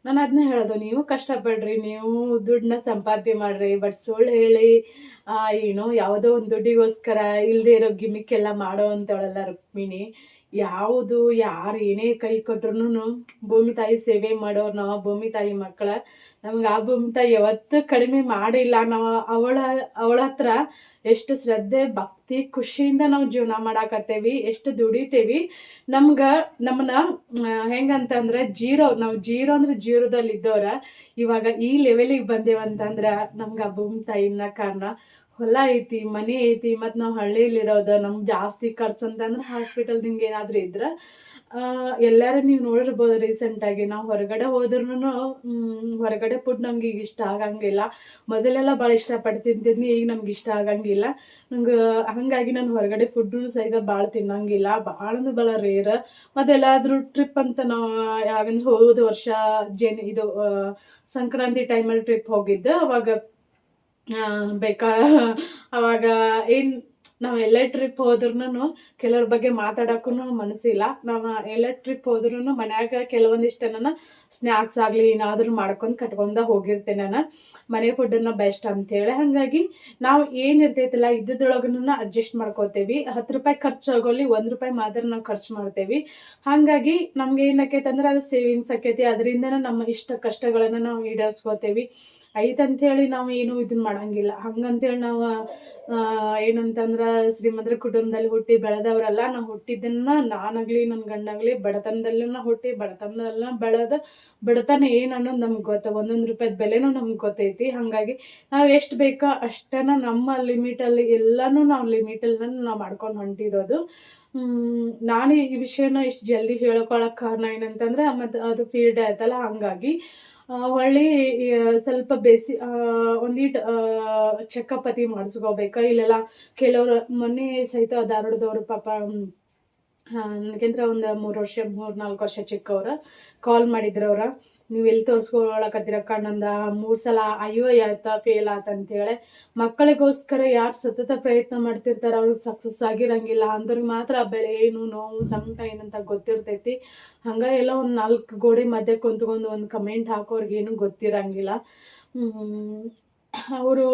ನಾನು ಅದನ್ನ ಹೇಳೋದು, ನೀವು ಕಷ್ಟಪಡ್ರಿ, ನೀವು ದುಡ್ಡನ್ನ ಸಂಪಾದನೆ ಮಾಡ್ರಿ, ಬಟ್ ಸುಳ್ಳು ಹೇಳಿ ಯಾವುದೋ ಒಂದು ದುಡ್ಡಿಗೋಸ್ಕರ ಇಲ್ಲದೆ ಇರೋ ಗಿಮಿಕ್ಕೆಲ್ಲ ಮಾಡೋ ಅಂತವಳೆಲ್ಲ ರುಕ್ಮಿಣಿ. ಯಾವುದು ಯಾರು ಏನೇ ಕೈ ಕೊಟ್ರು ಭೂಮಿ ತಾಯಿ ಸೇವೆ ಮಾಡೋರು ನಾವು, ಭೂಮಿ ತಾಯಿ ಮಕ್ಕಳ. ನಮ್ಗೆ ಆ ಭೂಮಿ ತಾಯಿ ಯಾವತ್ತೂ ಕಡಿಮೆ ಮಾಡಿಲ್ಲ. ನಾವು ಅವಳ ಹತ್ರ ಎಷ್ಟು ಶ್ರದ್ಧೆ, ಭಕ್ತಿ, ಖುಷಿಯಿಂದ ನಾವು ಜೀವನ ಮಾಡಾಕತ್ತೇವಿ, ಎಷ್ಟು ದುಡಿತೇವಿ. ನಮ್ಮನ್ನ ಹೆಂಗಂತಂದ್ರೆ ನಾವು ಜೀರೋ ಅಂದ್ರೆ ಜೀರೋದಲ್ಲಿ ಇದ್ದವ್ರ ಇವಾಗ ಈ ಲೆವೆಲಿಗೆ ಬಂದೇವಂತಂದ್ರೆ ನಮ್ಗೆ ಆ ಭೂಮಿ ತಾಯಿನ ಕಾರಣ. ಹೊಲ ಐತಿ, ಮನೆ ಐತಿ, ಮತ್ತು ನಾವು ಹಳ್ಳಿಲಿರೋದು, ನಮ್ಗೆ ಜಾಸ್ತಿ ಖರ್ಚು ಅಂತಂದ್ರೆ ಹಾಸ್ಪಿಟಲ್ದಿಂಗೆ ಏನಾದರೂ ಇದ್ರೆ ಎಲ್ಲರೂ ನೀವು ನೋಡಿರ್ಬೋದು. ರೀಸೆಂಟಾಗಿ ನಾವು ಹೊರಗಡೆ ಹೋದ್ರೂ ಹೊರಗಡೆ ಫುಡ್ ನಮ್ಗೆ ಈಗ ಇಷ್ಟ ಆಗಂಗಿಲ್ಲ. ಮೊದಲೆಲ್ಲ ಭಾಳ ಇಷ್ಟಪಟ್ಟು ತಿಂತಿದ್ನಿ, ಈಗ ನಮ್ಗೆ ಇಷ್ಟ ಆಗಂಗಿಲ್ಲ ಹಾಗಾಗಿ ನಾನು ಹೊರಗಡೆ ಫುಡ್ಡು ಸಹಿತ ಭಾಳ ತಿನ್ನಂಗಿಲ್ಲ, ಭಾಳ ಅಂದ್ರೆ ಭಾಳ ರೇರ್. ಮೊದಲೆಲ್ಲಾದರೂ ಟ್ರಿಪ್ ಅಂತ ನಾವು ಯಾವಂದ್ರೆ ಹೋದ ವರ್ಷ ಸಂಕ್ರಾಂತಿ ಟೈಮಲ್ಲಿ ಟ್ರಿಪ್ ಹೋಗಿದ್ದು. ಅವಾಗ ಏನು ನಾವು ಎಲ್ಲೇ ಟ್ರಿಪ್ ಹೋದ್ರೂ ಕೆಲವ್ರ ಬಗ್ಗೆ ಮಾತಾಡೋಕ್ಕೂ ಮನಸ್ಸಿಲ್ಲ. ನಾವು ಎಲ್ಲ ಟ್ರಿಪ್ ಹೋದ್ರೂ ಮನ್ಯಾಗ ಕೆಲವೊಂದಿಷ್ಟು ನಾನು ಸ್ನ್ಯಾಕ್ಸ್ ಆಗಲಿ ಏನಾದರೂ ಮಾಡ್ಕೊಂಡು ಕಟ್ಕೊಂಡು ಹೋಗಿರ್ತೇನೆ. ನಾನು ಮನೆ ಫುಡ್ಡನ್ನು ಬೆಸ್ಟ್ ಅಂತೇಳಿ. ಹಾಗಾಗಿ ನಾವು ಏನಿರ್ತೈತಿಲ್ಲ ಇದ್ದದೊಳಗನ್ನ ಅಡ್ಜಸ್ಟ್ ಮಾಡ್ಕೋತೇವಿ. 10 ರೂಪಾಯಿ ಖರ್ಚು ಆಗೋಲ್ಲಿ 1 ರೂಪಾಯಿ ಮಾತ್ರ ನಾವು ಖರ್ಚು ಮಾಡ್ತೇವಿ. ಹಾಗಾಗಿ ನಮ್ಗೆ ಏನಕ್ಕೈತೆ ಅಂದ್ರೆ ಅದು ಸೇವಿಂಗ್ಸ್ ಆಕೈತಿ. ಅದರಿಂದನೇ ನಮ್ಮ ಇಷ್ಟ ಕಷ್ಟಗಳನ್ನು ನಾವು ಈಡೇರಿಸ್ಕೋತೇವಿ. ಐತಂಥೇಳಿ ನಾವು ಏನು ಇದನ್ನ ಮಾಡಂಗಿಲ್ಲ. ಹಂಗಂತೇಳಿ ನಾವು ಏನಂತಂದ್ರೆ ಶ್ರೀಮಂತರ ಕುಟುಂಬದಲ್ಲಿ ಹುಟ್ಟಿ ಬೆಳೆದವರಲ್ಲ. ನಾವು ಹುಟ್ಟಿದ್ದನ್ನ ನಾನಾಗಲಿ ನನ್ನ ಗಂಡಾಗಲಿ ಬಡತನದಲ್ಲಿನ ಹುಟ್ಟಿ ಬಡತನದಲ್ಲ ಬೆಳೆದ, ಬಡತನ ಏನು ಅನ್ನೋದು ನಮ್ಗೆ ಗೊತ್ತ, 1 ರೂಪಾಯಿದ ಬೆಲೆನೂ ನಮ್ಗೆ ಗೊತ್ತೈತಿ. ಹಾಗಾಗಿ ನಾವು ಎಷ್ಟು ಬೇಕೋ ಅಷ್ಟನ್ನು ನಮ್ಮ ಲಿಮಿಟಲ್ಲಿ ಎಲ್ಲನೂ ನಾವು ಲಿಮಿಟಲ್ಲಿ ನಾವು ಮಾಡ್ಕೊಂಡು ಹೊಂಟಿರೋದು. ನಾನು ಈ ವಿಷಯನ ಇಷ್ಟು ಜಲ್ದಿ ಹೇಳ್ಕೊಳಕ್ಕೆ ಕಾರಣ ಏನಂತಂದ್ರೆ ಮತ್ತು ಅದು ಫೀಲ್ಡ್ ಆಯ್ತಲ್ಲ, ಹಾಗಾಗಿ ಹೊಳ್ಳಿ ಸ್ವಲ್ಪ ಒಂದೀಟು ಚೆಕಪ್ ಅತಿ ಮಾಡಿಸ್ಕೋಬೇಕು. ಇಲ್ಲೆಲ್ಲ ಕೆಲವರು ಮೊನ್ನೆ ಸಹಿತ ಧಾರವಾಡದವರು ಪಾಪ ನನಗಿಂತ ಒಂದು 3-4 ವರ್ಷ ಚಿಕ್ಕವ್ರ ಕಾಲ್ ಮಾಡಿದ್ರು. ನೀವು ಎಲ್ಲಿ ತೋರಿಸ್ಕೊಳಕತ್ತೀರ ಕಣ್ಣಂದ 3 ಸಲ ಫೇಲ್ ಆತಂತೇಳಿ. ಮಕ್ಕಳಿಗೋಸ್ಕರ ಯಾರು ಸತತ ಪ್ರಯತ್ನ ಮಾಡ್ತಿರ್ತಾರೆ ಅವ್ರಿಗೆ ಸಕ್ಸಸ್ ಆಗಿರಂಗಿಲ್ಲ. ಅಂದ್ರಿಗೆ ಮಾತ್ರ ಬೆಳೆ ಏನು, ನೋವು, ಸಂಕಟ ಏನಂತ ಗೊತ್ತಿರ್ತೈತಿ. ಹಂಗಾಗಿ ಎಲ್ಲ ಒಂದು 4 ಗೋಡೆ ಮಧ್ಯೆ ಕುಂತ್ಕೊಂಡು ಒಂದು ಕಮೆಂಟ್ ಹಾಕೋರ್ಗೇನು ಗೊತ್ತಿರಂಗಿಲ್ಲ. ಅವರು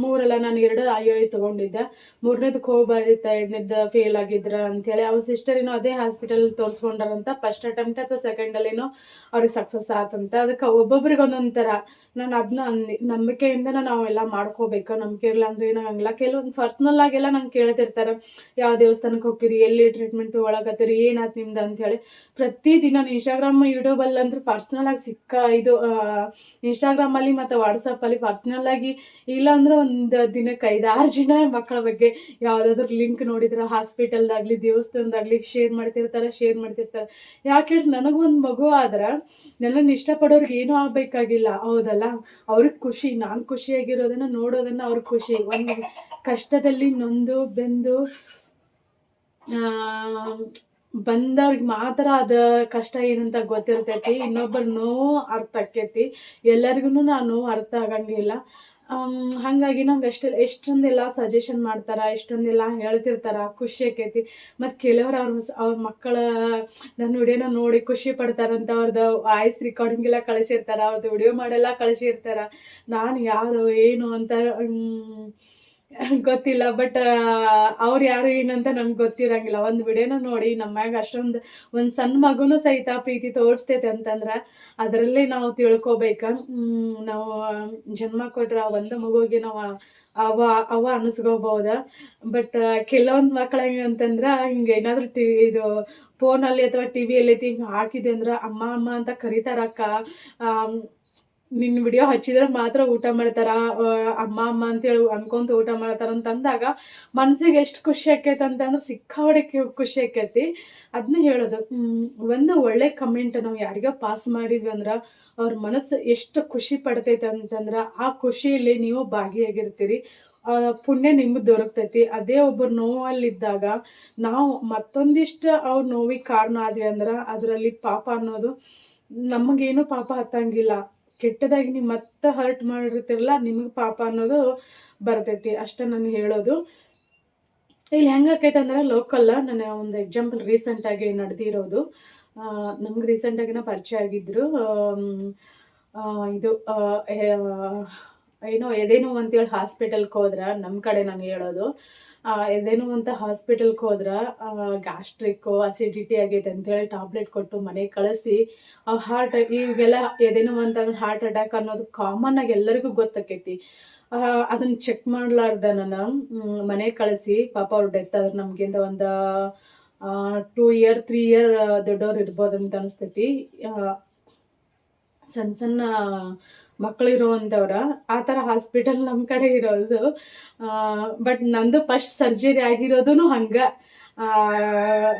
3 ನಾನು 2 ತೊಗೊಂಡಿದ್ದೆ, 3ನೇದಕ್ಕೆ ಹೋಗ್ಬಾರ್ದಿತ್ತ, 2ನೇದು ಫೇಲ್ ಆಗಿದ್ರ ಅಂಥೇಳಿ. ಅವ್ರ ಸಿಸ್ಟರಿನೋ ಅದೇ ಹಾಸ್ಪಿಟಲ್ ತೋರಿಸ್ಕೊಂಡಾರಂತ. ಫಸ್ಟ್ ಅಟೆಂಪ್ಟ್ ಅಥವಾ ಸೆಕೆಂಡಲ್ಲಿನೋ ಅವ್ರಿಗೆ ಸಕ್ಸಸ್ ಆತಂತ. ಅದಕ್ಕೆ ಒಬ್ಬೊಬ್ರಿಗೆ ಒಂದೊಂದು ಥರ. ನಾನು ಅದನ್ನ ನಂಬಿಕೆಯಿಂದನೇ ನಾವೆಲ್ಲ ಮಾಡ್ಕೋಬೇಕು. ನಂಬಿಕೆ ಇಲ್ಲ ಅಂದ್ರೆ ಏನಾಗಂಗಿಲ್ಲ. ಕೆಲವೊಂದು ಪರ್ಸ್ನಲ್ ಆಗೆಲ್ಲ ನಂಗೆ ಕೇಳ್ತಿರ್ತಾರೆ, ಯಾವ ದೇವಸ್ಥಾನಕ್ಕೆ ಹೋಗ್ತೀರಿ, ಎಲ್ಲಿ ಟ್ರೀಟ್ಮೆಂಟ್ ತೊಗೊಳಕತ್ತೀರಿ, ಏನಾಯ್ತು ನಿಮ್ದು ಅಂತೇಳಿ. ಪ್ರತಿದಿನ ಇನ್ಸ್ಟಾಗ್ರಾಮ್ ಯೂಟ್ಯೂಬಲ್ಲಿ ಅಂದ್ರೆ ಪರ್ಸ್ನಲ್ ಆಗಿ ಇನ್ಸ್ಟಾಗ್ರಾಮಲ್ಲಿ ಮತ್ತು ವಾಟ್ಸಪ್ಪಲ್ಲಿ ಪರ್ಸ್ನಲ್ ಆಗಿ ಇಲ್ಲಾಂದ್ರೆ ಒಂದು ದಿನಕ್ಕೆ 5-6 ಜನ ಮಕ್ಕಳ ಬಗ್ಗೆ ಯಾವುದಾದ್ರೂ ಲಿಂಕ್ ನೋಡಿದ್ರೆ ಹಾಸ್ಪಿಟಲ್ದಾಗಲಿ ದೇವಸ್ಥಾನದಾಗಲಿ ಶೇರ್ ಮಾಡ್ತಿರ್ತಾರೆ. ಯಾಕೆ ನನಗೊಂದು ಮಗು ಆದ್ರೆ ನನ್ನನ್ನು ಇಷ್ಟಪಡೋರ್ಗೆ ಏನೂ ಆಗಬೇಕಾಗಿಲ್ಲ, ಹೌದಲ್ಲ? ಅವ್ರಿಗೆ ಖುಷಿ, ನಾನು ಖುಷಿಯಾಗಿರೋದನ್ನು ನೋಡೋದನ್ನು ಅವ್ರಿಗೆ ಖುಷಿ. ಒಂದು ಕಷ್ಟದಲ್ಲಿ ನೊಂದು ಬೆಂದು ಬಂದವ್ರಿಗೆ ಮಾತ್ರ ಅದ ಕಷ್ಟ ಏನಂತ ಗೊತ್ತಿರ್ತೈತಿ. ಇನ್ನೊಬ್ಬರ ನೋವು ಅರ್ಥ ಆಕೈತಿ. ಎಲ್ಲರಿಗೂ ನಾನು ಅರ್ಥ ಆಗಂಗಿಲ್ಲ. ಹಾಗಾಗಿ ನಂಗೆ ಎಷ್ಟೊಂದೆಲ್ಲ ಸಜೆಷನ್ ಮಾಡ್ತಾರೆ, ಎಷ್ಟೊಂದೆಲ್ಲ ಹೇಳ್ತಿರ್ತಾರೆ, ಖುಷಿ ಆಕೈತಿ. ಮತ್ತು ಕೆಲವ್ರು ಅವ್ರ ಮಕ್ಕಳ ನನ್ನ ವಿಡಿಯೋನ ನೋಡಿ ಖುಷಿ ಪಡ್ತಾರಂತ ಅವ್ರದ್ದು ವಾಯ್ಸ್ ರೆಕಾರ್ಡಿಂಗ್ ಎಲ್ಲ ಕಳಿಸಿರ್ತಾರೆ, ಅವ್ರದ್ದು ವಿಡಿಯೋ ಮಾಡೆಲ್ಲ ಕಳಿಸಿರ್ತಾರೆ. ನಾನು ಯಾರು ಏನು ಅಂತ ಗೊತ್ತಿಲ್ಲ. ಬಟ್ ಅವ್ರು ಯಾರು ಏನಂತ ನಂಗೆ ಗೊತ್ತಿರಂಗಿಲ್ಲ. ಒಂದು ವಿಡಿಯೋನ ನೋಡಿ ನಮ್ಮ ಮ್ಯಾಗ ಅಷ್ಟೊಂದು ಒಂದು ಸಣ್ಣ ಮಗುನೂ ಸಹಿತ ಪ್ರೀತಿ ತೋರಿಸ್ತೈತೆ ಅಂತಂದ್ರೆ ಅದರಲ್ಲೇ ನಾವು ತಿಳ್ಕೊಬೇಕು. ನಾವು ಜನ್ಮ ಕೊಟ್ರೆ ಆ ಒಂದು ಮಗುವಿಗೆ ನಾವು ಅವ ಅವ ಅನಿಸ್ಕೋಬೋದ. ಬಟ್ ಕೆಲವೊಂದು ಮಕ್ಳು ಹೆಂಗೆ ಅಂತಂದ್ರೆ ಹಿಂಗೆ ಏನಾದರೂ ಇದು ಫೋನಲ್ಲಿ ಅಥವಾ ಟಿ ವಿಯಲ್ಲಿ ಹಿಂಗೆ ಹಾಕಿದೆ ಅಂದ್ರೆ ಅಮ್ಮ ಅಮ್ಮ ಅಂತ ಕರೀತಾರಕ್ಕ, ನಿನ್ನ ವಿಡಿಯೋ ಹಚ್ಚಿದ್ರೆ ಮಾತ್ರ ಊಟ ಮಾಡ್ತಾರ, ಅಮ್ಮ ಅಮ್ಮ ಅಂತೇಳಿ ಅನ್ಕೊಂತ ಊಟ ಮಾಡ್ತಾರ ಅಂತಂದಾಗ ಮನ್ಸಿಗೆ ಎಷ್ಟು ಖುಷಿ ಆಕೈತೆ ಅಂತಂದ್ರೆ ಸಿಕ್ಕಾಬಡೆ ಖುಷಿ ಆಕೈತಿ. ಅದನ್ನ ಹೇಳೋದು, ಒಂದು ಒಳ್ಳೆ ಕಮೆಂಟ್ ನಾವು ಯಾರಿಗೋ ಪಾಸ್ ಮಾಡಿದ್ವಿ ಅಂದ್ರೆ ಅವ್ರ ಮನಸ್ಸು ಎಷ್ಟು ಖುಷಿ ಪಡ್ತೈತೆ ಅಂತಂದ್ರೆ ಆ ಖುಷಿಯಲ್ಲಿ ನೀವು ಭಾಗಿಯಾಗಿರ್ತೀರಿ, ಪುಣ್ಯ ನಿಮ್ಗೆ ದೊರಕ್ತೈತಿ. ಅದೇ ಒಬ್ಬರು ನೋವಲ್ಲಿದ್ದಾಗ ನಾವು ಮತ್ತೊಂದಿಷ್ಟು ಅವ್ರ ನೋವಿಗೆ ಕಾರಣ ಆದ್ವಿ ಅಂದ್ರೆ ಅದರಲ್ಲಿ ಪಾಪ ಅನ್ನೋದು ನಮಗೇನು ಪಾಪ ಹತ್ತಂಗಿಲ್ಲ. ಕೆಟ್ಟದಾಗಿ ನೀವು ಮತ್ತೆ ಹರ್ಟ್ ಮಾಡಿರ್ತಿರಲ್ಲ, ನಿಮಗೆ ಪಾಪ ಅನ್ನೋದು ಬರ್ತೈತಿ. ಅಷ್ಟೇ ನಾನು ಹೇಳೋದು. ಇಲ್ಲಿ ಹೆಂಗಾಕೈತೆ ಅಂದ್ರೆ ಲೋಕಲ್ಲ, ನಾನು ಒಂದು ಎಕ್ಸಾಂಪಲ್ ರೀಸೆಂಟಾಗಿ ನಡೆದಿರೋದು. ನಮ್ಗೆ ರೀಸೆಂಟಾಗಿನ ಪರಿಚಯ ಆಗಿದ್ರು. ಇದು ಏನೋ ಎದೇನೋ ಅಂತೇಳಿ ಹಾಸ್ಪಿಟಲ್ಗೆ ಹೋದ್ರೆ, ನಮ್ಮ ಕಡೆ ನಾನು ಹೇಳೋದು, ಎದೇನೋ ಅಂತ ಹಾಸ್ಪಿಟಲ್ಗೆ ಹೋದ್ರೆ ಗ್ಯಾಸ್ಟ್ರಿಕ್ಕು ಅಸಿಡಿಟಿ ಆಗೈತೆ ಅಂತೇಳಿ ಟ್ಯಾಬ್ಲೆಟ್ ಕೊಟ್ಟು ಮನೆಗೆ ಕಳಿಸಿ ಹಾರ್ಟ್ ಈಗೆಲ್ಲ ಎದೇನೋ ಅಂತಂದ್ರೆ ಹಾರ್ಟ್ ಅಟ್ಯಾಕ್ ಅನ್ನೋದು ಕಾಮನ್ ಆಗಿ ಎಲ್ಲರಿಗೂ ಗೊತ್ತಾಕೈತಿ. ಅದನ್ನು ಚೆಕ್ ಮಾಡಲಾರ್ದ ನಾನು ಮನೆಗೆ ಕಳಿಸಿ ಪಾಪ ಅವ್ರು ಡೆತ್ ಆದ್ರೆ ನಮಗಿಂತ ಒಂದು 2 ಇಯರ್ 3 ಇಯರ್ ದೊಡ್ಡವ್ರು ಇರ್ಬೋದಂತ ಅನಿಸ್ತೈತಿ. ಸಣ್ಣ ಸಣ್ಣ ಮಕ್ಕಳಿರುವಂಥವ್ರ ಆ ಥರ ಹಾಸ್ಪಿಟಲ್ ನಮ್ಮ ಕಡೆ ಇರೋದು. ಬಟ್ ನಂದು ಫಸ್ಟ್ ಸರ್ಜರಿ ಆಗಿರೋದು ಹಂಗೆ.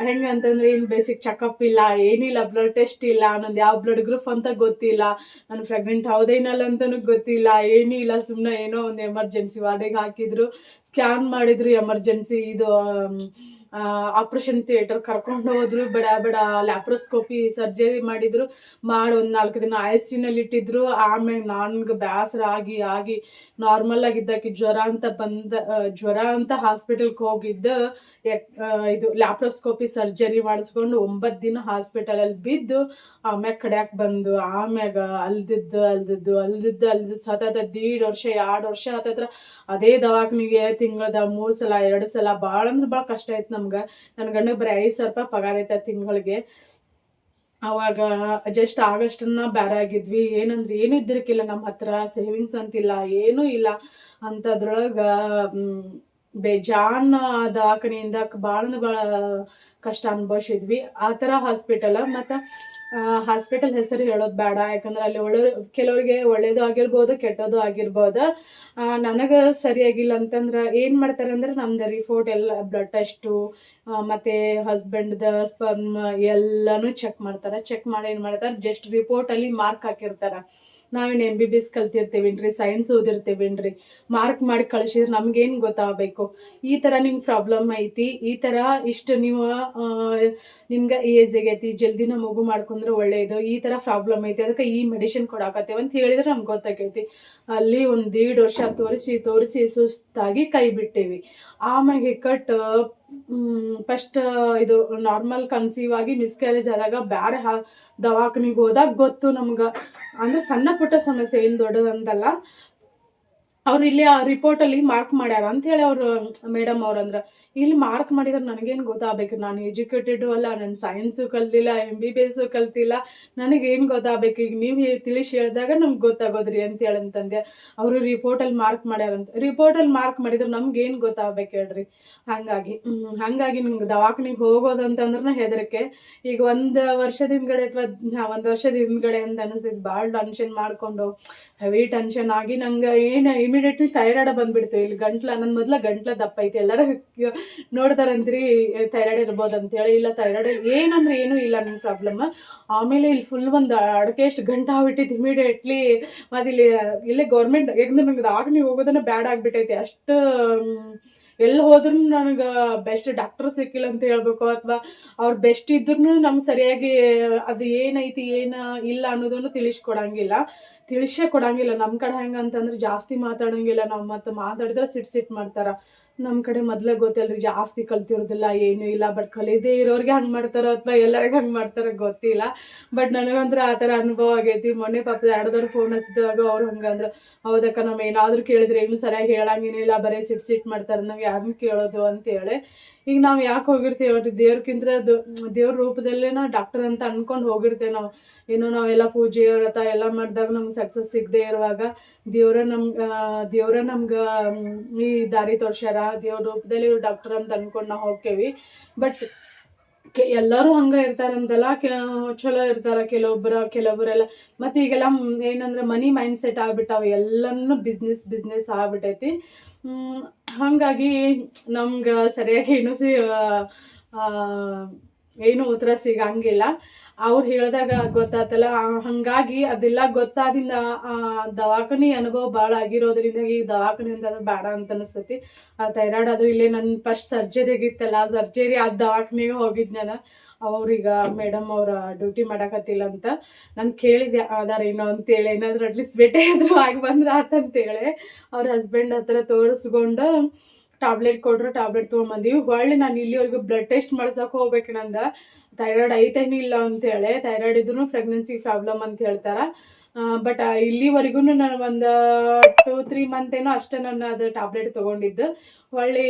ಹೆಂಗೆ ಅಂತಂದರೆ ಏನು ಬೇಸಿಕ್ ಚೆಕಪ್ ಇಲ್ಲ, ಏನಿಲ್ಲ, ಬ್ಲಡ್ ಟೆಸ್ಟ್ ಇಲ್ಲ, ನಂದು ಯಾವ ಬ್ಲಡ್ ಗ್ರೂಪ್ ಅಂತ ಗೊತ್ತಿಲ್ಲ, ನಾನು ಪ್ರೆಗ್ನೆಂಟ್ ಹೌದೇನಲ್ಲ ಅಂತಲೂ ಗೊತ್ತಿಲ್ಲ, ಏನೂ ಇಲ್ಲ. ಸುಮ್ಮನೆ ಏನೋ ಒಂದು ಎಮರ್ಜೆನ್ಸಿ ವಾರ್ಡಿಗೆ ಹಾಕಿದ್ರು, ಸ್ಕ್ಯಾನ್ ಮಾಡಿದ್ರು, ಎಮರ್ಜೆನ್ಸಿ ಇದು ಆಪ್ರೇಷನ್ ಥಿಯೇಟರ್ ಕರ್ಕೊಂಡು ಹೋದ್ರು, ಬಡ ಬಡ ಲ್ಯಾಪ್ರೋಸ್ಕೋಪಿ ಸರ್ಜರಿ ಮಾಡಿದ್ರು, ಮಾಡಿ ಒಂದು 4 ದಿನ ICUನಲ್ಲಿ ಇಟ್ಟಿದ್ರು. ಆಮೇಲೆ ನನಗೆ ಬೇಸರ ಆಗಿ ಆಗಿ ನಾರ್ಮಲ್ ಆಗಿದ್ದಕ್ಕೆ ಜ್ವರ ಅಂತ ಹಾಸ್ಪಿಟಲ್ಗೆ ಹೋಗಿದ್ದು. ಇದು ಲ್ಯಾಪ್ರೋಸ್ಕೋಪಿ ಸರ್ಜರಿ ಮಾಡಿಸ್ಕೊಂಡು 9 ದಿನ ಹಾಸ್ಪಿಟಲಲ್ಲಿ ಬಿದ್ದು ಆಮ್ಯಾಗ ಕಡ್ಯಾಕೆ ಬಂದು, ಆಮ್ಯಾಗ ಅಲ್ದಿದ್ದು ಸತತ 1.5 ವರ್ಷ 2 ವರ್ಷ ಹತ್ತತ್ರ ಅದೇ ದವಾಖಾನಿಗೆ ತಿಂಗಳದ 3 ಸಲ 2 ಸಲ. ಭಾಳ ಅಂದ್ರೆ ಭಾಳ ಕಷ್ಟ ಆಯ್ತು ನಮ್ಗೆ. ನನ್ನ ಗಂಡಗೆ ಬರೀ 5,000 ರೂಪಾಯಿ ಪಗಾರ ಐತೆ ತಿಂಗಳಿಗೆ. ಅವಾಗ ಜಸ್ಟ್ ಆಗಸ್ಟನ್ನ ಬೇರೆ ಆಗಿದ್ವಿ. ಏನಂದ್ರೆ ಏನು ಇದ್ದಿರಕ್ಕಿಲ್ಲ ನಮ್ಮ ಹತ್ರ, ಸೇವಿಂಗ್ಸ್ ಅಂತಿಲ್ಲ, ಏನೂ ಇಲ್ಲ. ಅಂಥದ್ರೊಳಗೆ ಬೇಜಾನ್ ದವಾಖಾನೆಯಿಂದ ಭಾಳ ಕಷ್ಟ ಅನುಭವಿಸಿದ್ವಿ. ಆ ಥರ ಹಾಸ್ಪಿಟಲ್. ಮತ್ತು ಹಾಸ್ಪಿಟಲ್ ಹೆಸರು ಹೇಳೋದು ಬೇಡ, ಯಾಕಂದ್ರೆ ಅಲ್ಲಿ ಕೆಲವರಿಗೆ ಒಳ್ಳೇದು ಆಗಿರ್ಬೋದು, ಕೆಟ್ಟದ್ದು ಆಗಿರ್ಬೋದು. ನನಗೆ ಸರಿಯಾಗಿಲ್ಲ ಅಂತಂದ್ರೆ ಏನು ಮಾಡ್ತಾರೆ ಅಂದ್ರೆ ನಮ್ದು ರಿಪೋರ್ಟ್ ಎಲ್ಲ, ಬ್ಲಡ್ ಟೆಸ್ಟು ಮತ್ತು ಹಸ್ಬೆಂಡ್ದ ಸ್ಪರ್ಮ್ ಎಲ್ಲನೂ ಚೆಕ್ ಮಾಡ್ತಾರೆ. ಚೆಕ್ ಮಾಡಿ ಏನು ಮಾಡ್ತಾರೆ, ಜಸ್ಟ್ ರಿಪೋರ್ಟಲ್ಲಿ ಮಾರ್ಕ್ ಹಾಕಿರ್ತಾರೆ. ನಾವೇನು MBBS ಕಲ್ತಿರ್ತೀವೇನ್ರಿ, ಸೈನ್ಸ್ ಓದಿರ್ತೀವೇನ್ರಿ, ಮಾರ್ಕ್ ಮಾಡಿ ಕಳಿಸಿದ್ರೆ ನಮ್ಗೇನು ಗೊತ್ತಾಗಬೇಕು, ಈ ಥರ ನಿಮ್ಗೆ ಪ್ರಾಬ್ಲಮ್ ಐತಿ, ಈ ಥರ ಇಷ್ಟು ನೀವು ನಿಮ್ಗೆ ಏಜ್ ಆಗೈತಿ, ಜಲ್ದಿನ ಮಗು ಮಾಡ್ಕೊಂಡ್ರೆ ಒಳ್ಳೆಯದು, ಈ ಥರ ಪ್ರಾಬ್ಲಮ್ ಐತಿ, ಅದಕ್ಕೆ ಈ ಮೆಡಿಸಿನ್ ಕೊಡಾಕತ್ತೇವೆ ಅಂತ ಹೇಳಿದ್ರೆ ನಮ್ಗೆ ಗೊತ್ತಾಗೈತಿ. ಅಲ್ಲಿ 1.5 ವರ್ಷ ತೋರಿಸಿ ಸುಸ್ತಾಗಿ ಕೈ ಬಿಟ್ಟೇವಿ. ಆಮೇಲೆ ಫಸ್ಟ್ ಇದು ನಾರ್ಮಲ್ ಕನ್ಸೀವ್ ಆಗಿ ಮಿಸ್ಕ್ಯಾರೇಜ್ ಆದಾಗ ಬೇರೆ ದವಾಖಾನಿಗೆ ಹೋದಾಗ ಗೊತ್ತು ನಮ್ಗೆ. ಅಂದರೆ ಸಣ್ಣ ಪುಟ್ಟ ಸಮಸ್ಯೆ, ಏನು ದೊಡ್ಡದಂತಲ್ಲ. ಅವ್ರು ಇಲ್ಲಿ ಆ ರಿಪೋರ್ಟಲ್ಲಿ ಮಾರ್ಕ್ ಮಾಡ್ಯಾರ ಅಂಥೇಳಿ ಅವರು ಮೇಡಮ್ ಅವ್ರಂದ್ರೆ, ಇಲ್ಲಿ ಮಾರ್ಕ್ ಮಾಡಿದ್ರೆ ನನಗೇನು ಗೊತ್ತಾಗಬೇಕು, ನಾನು ಎಜುಕೇಟೆಡು ಅಲ್ಲ, ನಾನು ಸೈನ್ಸು ಕಲ್ತಿಲ್ಲ, MBBS ಕಲ್ತಿಲ್ಲ, ನನಗೇನು ಗೊತ್ತಾಗಬೇಕು, ಈಗ ನೀವು ತಿಳಿಸಿ ಹೇಳಿದಾಗ ನಮ್ಗೆ ಗೊತ್ತಾಗೋದ್ರಿ ಅಂತಂದೆ. ಅವರು ರಿಪೋರ್ಟಲ್ಲಿ ಮಾರ್ಕ್ ಮಾಡ್ಯಾರಂತ. ರಿಪೋರ್ಟಲ್ಲಿ ಮಾರ್ಕ್ ಮಾಡಿದ್ರೆ ನಮ್ಗೇನು ಗೊತ್ತಾಗಬೇಕು ಹೇಳ್ರಿ. ಹಾಗಾಗಿ ನಿಮ್ಗೆ ದವಾಖಾನಿಗೆ ಹೋಗೋದಂತಂದ್ರೆ ಹೆದರಿಕೆ. ಈಗ 1 ವರ್ಷದ ಹಿಂದ್ಗಡೆ ಅಥವಾ 1 ವರ್ಷದ ಹಿಂದ್ಗಡೆ ಅಂತ ಅನಿಸ್ತೈತಿ, ಭಾಳ ಟೆನ್ಷನ್ ಮಾಡಿಕೊಂಡು ಹೆವಿ ಟೆನ್ಷನ್ ಆಗಿ ನಂಗೆ ಏನು ಇಮಿಡಿಯೇಟ್ಲಿ ಥೈರಾಯ್ಡ್ ಬಂದುಬಿಡ್ತು. ಇಲ್ಲಿ ನನ್ನ ಮೊದಲ ಗಂಟ್ಲ ದಪ್ಪ ಐತಿ, ಎಲ್ಲರೂ ನೋಡ್ತಾರಂತ್ರಿ ಥೈರಾಯ್ಡ್ ಇರ್ಬೋದು ಅಂತೇಳಿ. ಇಲ್ಲ, ಥೈರಾಯ್ಡ್ ಏನಂದ್ರೆ ಏನೂ ಇಲ್ಲ ನನ್ನ ಪ್ರಾಬ್ಲಮ್. ಆಮೇಲೆ ಇಲ್ಲಿ ಫುಲ್ ಒಂದು ಅಡಕೆ ಎಷ್ಟು ಗಂಟೆ ಆಗ್ಬಿಟ್ಟಿತ್ತು ಇಮಿಡಿಯೇಟ್ಲಿ. ಮತ್ತು ಇಲ್ಲೇ ಗೌರ್ಮೆಂಟ್ ಯಾಕಂದ್ರೆ ನಂಗೆ ದವಾಖಾನಿಗೆ ಹೋಗೋದನ್ನ ಬ್ಯಾಡ್ ಆಗಿಬಿಟ್ಟೈತಿ. ಅಷ್ಟು ಎಲ್ಲಿ ಹೋದ್ರೂ ನನಗೆ ಬೆಸ್ಟ್ ಡಾಕ್ಟರ್ ಸಿಕ್ಕಿಲ್ಲ ಅಂತ ಹೇಳ್ಬೇಕು, ಅಥವಾ ಅವ್ರು ಬೆಸ್ಟ್ ಇದ್ರೂ ನಮ್ಗೆ ಸರಿಯಾಗಿ ಅದು ಏನೈತಿ ಇಲ್ಲ ಅನ್ನೋದನ್ನು ತಿಳಿಸೇ ಕೊಡಂಗಿಲ್ಲ. ನಮ್ಮ ಕಡೆ ಹೆಂಗಂತಂದ್ರೆ ಜಾಸ್ತಿ ಮಾತಾಡಂಗಿಲ್ಲ, ನಾವು ಮತ್ತೆ ಮಾತಾಡಿದ್ರೆ ಸಿಟ್ಟು ಮಾಡ್ತಾರ. ನಮ್ಮ ಕಡೆ ಮೊದ್ಲೇ ಗೊತ್ತಲ್ರಿ, ಜಾಸ್ತಿ ಕಲ್ತಿರೋದಿಲ್ಲ, ಏನೂ ಇಲ್ಲ. ಬಟ್ ಕಲಿದೇ ಇರೋರಿಗೆ ಹಂಗೆ ಮಾಡ್ತಾರೋ ಅಥವಾ ಎಲ್ಲರಿಗೆ ಹಂಗೆ ಮಾಡ್ತಾರೋ ಗೊತ್ತಿಲ್ಲ. ಬಟ್ ನನಗಂದ್ರೆ ಆ ಥರ ಅನುಭವ ಆಗೈತಿ. ಮೊನ್ನೆ ಪಾಪ ಯಾರ್ದಾದ್ರು ಫೋನ್ ಹಚ್ಚಿದಾಗ ಅವ್ರು ಹಂಗಂದ್ರೆ, ಹೌದಕ್ಕ ನಾವು ಏನಾದರೂ ಕೇಳಿದ್ರೆ ಏನು ಸರಿಯಾಗಿ ಹೇಳಂಗೇನಿಲ್ಲ, ಬರೀ ಸಿಟ್ಟು ಮಾಡ್ತಾರೆ, ನಾವು ಯಾರನ್ನ ಕೇಳೋದು ಅಂತೇಳಿ. ಈಗ ನಾವು ಯಾಕೆ ಹೋಗಿರ್ತೀವಿ ಒಟ್ಟು ದೇವ್ರಕ್ಕಿಂತ ದೇವ್ರ ರೂಪದಲ್ಲೇನ ಡಾಕ್ಟರ್ ಅಂತ ಅನ್ಕೊಂಡು ಹೋಗಿರ್ತೇವೆ ನಾವು. ಏನೋ ನಾವೆಲ್ಲ ಪೂಜೆ ವ್ರತ ಎಲ್ಲ ಮಾಡಿದಾಗ ನಮ್ಗೆ ಸಕ್ಸಸ್ ಸಿಗದೆ ಇರುವಾಗ ದೇವ್ರ ನಮ್ಗೆ ಈ ದಾರಿ ತೋರ್ಸ್ಯಾರ, ದೇವ್ರ ರೂಪದಲ್ಲಿ ಡಾಕ್ಟರ್ ಅಂತ ಅನ್ಕೊಂಡು ನಾವು ಹೋಗ್ತೇವಿ. ಬಟ್ ಎಲ್ಲರೂ ಹಂಗ ಇರ್ತಾರಂತಲ್ಲ, ಚಲೋ ಇರ್ತಾರ ಕೆಲವೊಬ್ಬರೆಲ್ಲ. ಮತ್ತೆ ಈಗೆಲ್ಲ ಏನಂದ್ರೆ ಮನಿ ಮೈಂಡ್ ಸೆಟ್ ಆಗ್ಬಿಟ್ಟಾವ, ಎಲ್ಲನೂ ಬಿಸ್ನೆಸ್ ಆಗ್ಬಿಟ್ಟೈತಿ. ಹಾಗಾಗಿ ನಮ್ಗೆ ಸರಿಯಾಗಿ ಏನು ಉತ್ತರ ಸಿಗಂಗಿಲ್ಲ. ಅವ್ರು ಹೇಳಿದಾಗ ಗೊತ್ತಾತಲ್ಲ, ಹಂಗಾಗಿ ಅದೆಲ್ಲ ಗೊತ್ತಾದಿಂದ ದವಾಖಾನೆ ಅನುಭವ ಭಾಳ ಆಗಿರೋದ್ರಿಂದ ಈ ದವಾಖಾನೆ ಅಂತ ಬೇಡ ಅಂತ ಅನಿಸ್ತೈತಿ. ಆ ಥೈರಾಯ್ಡ್ ಅದು ಇಲ್ಲೇ ನನ್ನ ಫಸ್ಟ್ ಸರ್ಜರಿ ಆಗಿತ್ತಲ್ಲ, ಸರ್ಜರಿ ಆ ದವಾಖಾನೆಗೆ ಹೋಗಿದ್ದು ನಾನು. ಅವ್ರೀಗ ಮೇಡಮ್ ಅವ್ರ ಡ್ಯೂಟಿ ಮಾಡಕತ್ತಿಲ್ಲ ಅಂತ ನಾನು ಕೇಳಿದೆ, ಅದಾರೇನೋ ಅಂತೇಳಿ, ಏನಾದರೂ ಅಟ್ಲೀಸ್ಟ್ ಭೇಟಿ ಆದರೂ ಆಗಿ ಬಂದ್ರೆ ಆತಂತೇಳಿ ಅವ್ರ ಹಸ್ಬೆಂಡ್ ಹತ್ರ ತೋರಿಸ್ಕೊಂಡು ಟ್ಯಾಬ್ಲೆಟ್ ಕೊಟ್ಟರು, ಟ್ಯಾಬ್ಲೆಟ್ ತೊಗೊಂಬಂದಿವಿ. ಹೊಳ್ಳಿ ನಾನು ಇಲ್ಲಿವರೆಗೂ ಬ್ಲಡ್ ಟೆಸ್ಟ್ ಮಾಡ್ಸೋಕೆ ಹೋಗ್ಬೇಕು, ನಂದು ಥೈರಾಯ್ಡ್ ಐತೇನೂ ಇಲ್ಲ ಅಂತೇಳಿ. ಥೈರಾಯ್ಡ್ ಇದ್ರೂ ಪ್ರೆಗ್ನೆನ್ಸಿ ಪ್ರಾಬ್ಲಮ್ ಅಂತ ಹೇಳ್ತಾರೆ. ಬಟ್ ಇಲ್ಲಿವರೆಗೂ ನಾನು ಒಂದು 2-3 ಮಂತ್ ಏನೋ ಅಷ್ಟೇ ನಾನು ಅದು ಟ್ಯಾಬ್ಲೆಟ್ ತೊಗೊಂಡಿದ್ದು. ಹೊಳ್ಳಿ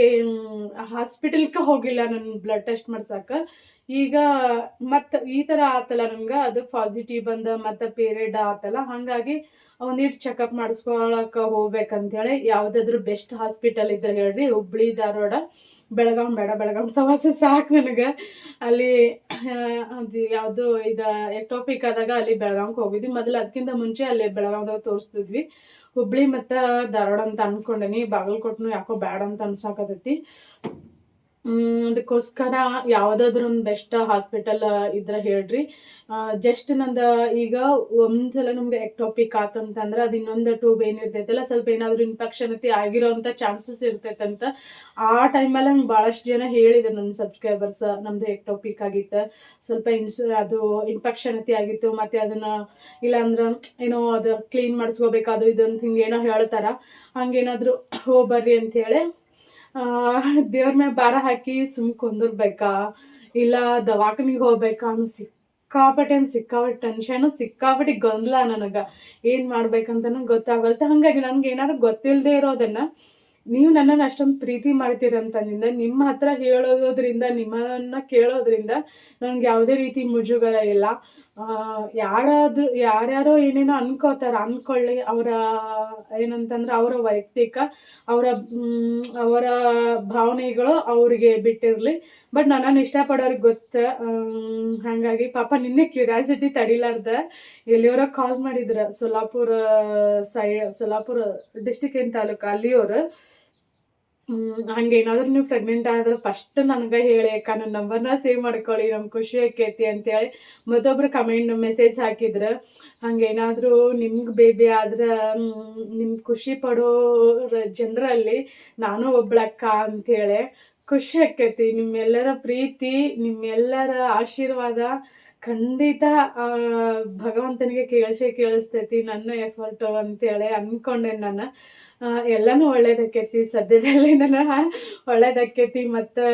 ಹಾಸ್ಪಿಟಲ್ಗೆ ಹೋಗಿಲ್ಲ ನಾನು ಬ್ಲಡ್ ಟೆಸ್ಟ್ ಮಾಡ್ಸಕ್ಕೆ. ಈಗ ಮತ್ತು ಈ ಥರ ಆತಲ್ಲ ನಮ್ಗೆ, ಅದು ಪಾಸಿಟಿವ್ ಬಂದ ಮತ್ತು ಪೀರಿಯಡ್ ಆತಲ್ಲ, ಹಾಗಾಗಿ ಒಂದಿಟ್ಟು ಚೆಕಪ್ ಮಾಡಿಸ್ಕೊಳಕ್ಕೆ ಹೋಗ್ಬೇಕಂತೇಳಿ. ಯಾವುದಾದ್ರೂ ಬೆಸ್ಟ್ ಹಾಸ್ಪಿಟಲ್ ಇದ್ರೆ ಹೇಳ್ರಿ, ಹುಬ್ಳಿ ಧಾರವಾಡ, ಬೆಳಗಾಂ ಬೇಡ, ಬೆಳಗಾಂ ಸವಾಸ ಸಾಕು ನನಗೆ. ಅಲ್ಲಿ ಅದು ಯಾವುದು ಇದು ಎಕ್ಟೋಪಿಕ್ ಆದಾಗ ಅಲ್ಲಿ ಬೆಳಗಾಂಗೆ ಹೋಗಿದ್ವಿ ಮೊದಲು. ಅದಕ್ಕಿಂತ ಮುಂಚೆ ಅಲ್ಲಿ ಬೆಳಗಾಂದಾಗ ತೋರಿಸ್ತಿದ್ವಿ. ಹುಬ್ಳಿ ಮತ್ತು ಧಾರವಾಡ ಅಂತ ಅಂದ್ಕೊಂಡೇನಿ. ಬಾಗಲಕೋಟೆನೂ ಯಾಕೋ ಬೇಡ ಅಂತ ಅನ್ಸಾಕತ್ತೈತಿ. ಅದಕ್ಕೋಸ್ಕರ ಯಾವುದಾದ್ರೂ ಒಂದು ಬೆಸ್ಟ್ ಹಾಸ್ಪಿಟಲ್ ಇದ್ರೆ ಹೇಳ್ರಿ. ಜಸ್ಟ್ ನಂದು ಈಗ ಒಂದ್ಸಲ ನಮ್ಗೆ ಎಕ್ಟೋಪಿಕ್ ಆತಂತಂದ್ರೆ ಅದು ಇನ್ನೊಂದು ಟ್ಯೂಬ್ ಏನಿರ್ತೈತಲ್ಲ, ಸ್ವಲ್ಪ ಏನಾದರೂ ಇನ್ಫೆಕ್ಷನ್ ಆಗಿರೋಂಥ ಚಾನ್ಸಸ್ ಇರ್ತೈತಂತ. ಆ ಟೈಮಲ್ಲಿ ಹಂಗೆ ಭಾಳಷ್ಟು ಜನ ಹೇಳಿದ್ರು ನನ್ನ ಸಬ್ಸ್ಕ್ರೈಬರ್ಸ್, ನಮ್ಮದು ಎಕ್ಟೋಪಿಕ್ ಆಗಿತ್ತು, ಸ್ವಲ್ಪ ಅದು ಇನ್ಫೆಕ್ಷನ್ ಆಗಿತ್ತು, ಮತ್ತು ಅದನ್ನು ಇಲ್ಲಾಂದ್ರೆ ಏನೋ ಅದು ಕ್ಲೀನ್ ಮಾಡಿಸ್ಕೋಬೇಕು, ಅದು ಇದು ಅಂತ ಹಿಂಗೆ ಏನೋ ಹೇಳ್ತಾರೆ. ಹಂಗೇನಾದರೂ ಹೋಗ್ಬರ್ರಿ ಅಂಥೇಳಿ ದೇವ್ರ ಮೇಲೆ ಭಾರ ಹಾಕಿ ಕುಂದಿರ್ಬೇಕಾ, ಇಲ್ಲ ದವಾಖಾನಿಗೆ ಹೋಗ್ಬೇಕಾ ಅನ್ನೋ ಸಿಕ್ಕಾಪಟ್ಟೆ ಟೆನ್ಷನು, ಸಿಕ್ಕಾಪಟ್ಟೆ ಗೊಂದಲ. ನನಗೆ ಏನು ಮಾಡ್ಬೇಕಂತನೂ ಗೊತ್ತಾಗಲ್ತ. ಹಾಗಾಗಿ ನನಗೆ ಏನಾದ್ರು ಗೊತ್ತಿಲ್ಲದೆ ಇರೋದನ್ನು ನೀವು ನನ್ನನ್ನು ಅಷ್ಟೊಂದು ಪ್ರೀತಿ ಮಾಡ್ತೀರಂತಂದಿಂದ ನಿಮ್ಮ ಹತ್ರ ಹೇಳೋದ್ರಿಂದ, ನಿಮ್ಮನ್ನ ಕೇಳೋದ್ರಿಂದ ನನಗೆ ಯಾವುದೇ ರೀತಿ ಮುಜುಗರ ಇಲ್ಲ. ಯಾರ್ಯಾರೋ ಏನೇನೋ ಅನ್ಕೊಳ್ಳಿ, ಅವರ ಏನಂತಂದ್ರೆ ಅವರ ವೈಯಕ್ತಿಕ ಅವರ ಭಾವನೆಗಳು ಅವ್ರಿಗೆ ಬಿಟ್ಟಿರಲಿ. ಬಟ್ ನನ್ನನ್ನು ಇಷ್ಟಪಡೋರಿಗೆ ಗೊತ್ತು. ಹಾಗಾಗಿ ಪಾಪ ನಿನ್ನೆ ಕ್ಯೂರಿಯಾಸಿಟಿ ತಡಿಲಾರ್ದ ಎಲ್ಲಿಯವರ ಕಾಲ್ ಮಾಡಿದ್ರು, ಸೊಲ್ಲಾಪುರ ಡಿಸ್ಟಿಕ್ ಏನು ತಾಲೂಕು ಅಲ್ಲಿಯವರು. ಹಂಗೇನಾದ್ರೂ ನೀವು ಪ್ರೆಗ್ನೆಂಟ್ ಆದ್ರೆ ಫಸ್ಟ್ ನನಗೆ ಹೇಳಿ ಅಕ್ಕ, ನನ್ನ ನಂಬರ್ನ ಸೇವ್ ಮಾಡ್ಕೊಳ್ಳಿ, ನಮ್ಗೆ ಖುಷಿ ಆಕೈತಿ ಅಂತೇಳಿ ಮತ್ತೊಬ್ರು ಮೆಸೇಜ್ ಹಾಕಿದ್ರು. ಹಂಗೇನಾದರೂ ನಿಮ್ಗೆ ಬೇಬಿ ಆದ್ರೆ ನಿಮ್ಗೆ ಖುಷಿ ಪಡೋ ಜನರಲ್ಲಿ ನಾನು ಒಬ್ಳಕ್ಕ ಅಂಥೇಳಿ ಖುಷಿ ಆಕೈತಿ. ನಿಮ್ಮೆಲ್ಲರ ಪ್ರೀತಿ, ನಿಮ್ಮೆಲ್ಲರ ಆಶೀರ್ವಾದ ಖಂಡಿತ ಭಗವಂತನಿಗೆ ಕೇಳಿಸ್ತೈತಿ ನನ್ನ ಎಫರ್ಟು ಅಂತೇಳಿ ಅಂದ್ಕೊಂಡೆ ನಾನು. ಎಲ್ಲನೂ ಒಳ್ಳೇದಕ್ಕೈತಿ, ಸದ್ಯದಲ್ಲಿ ಒಳ್ಳೇದಕ್ಕೈತಿ. ಮತ್ತು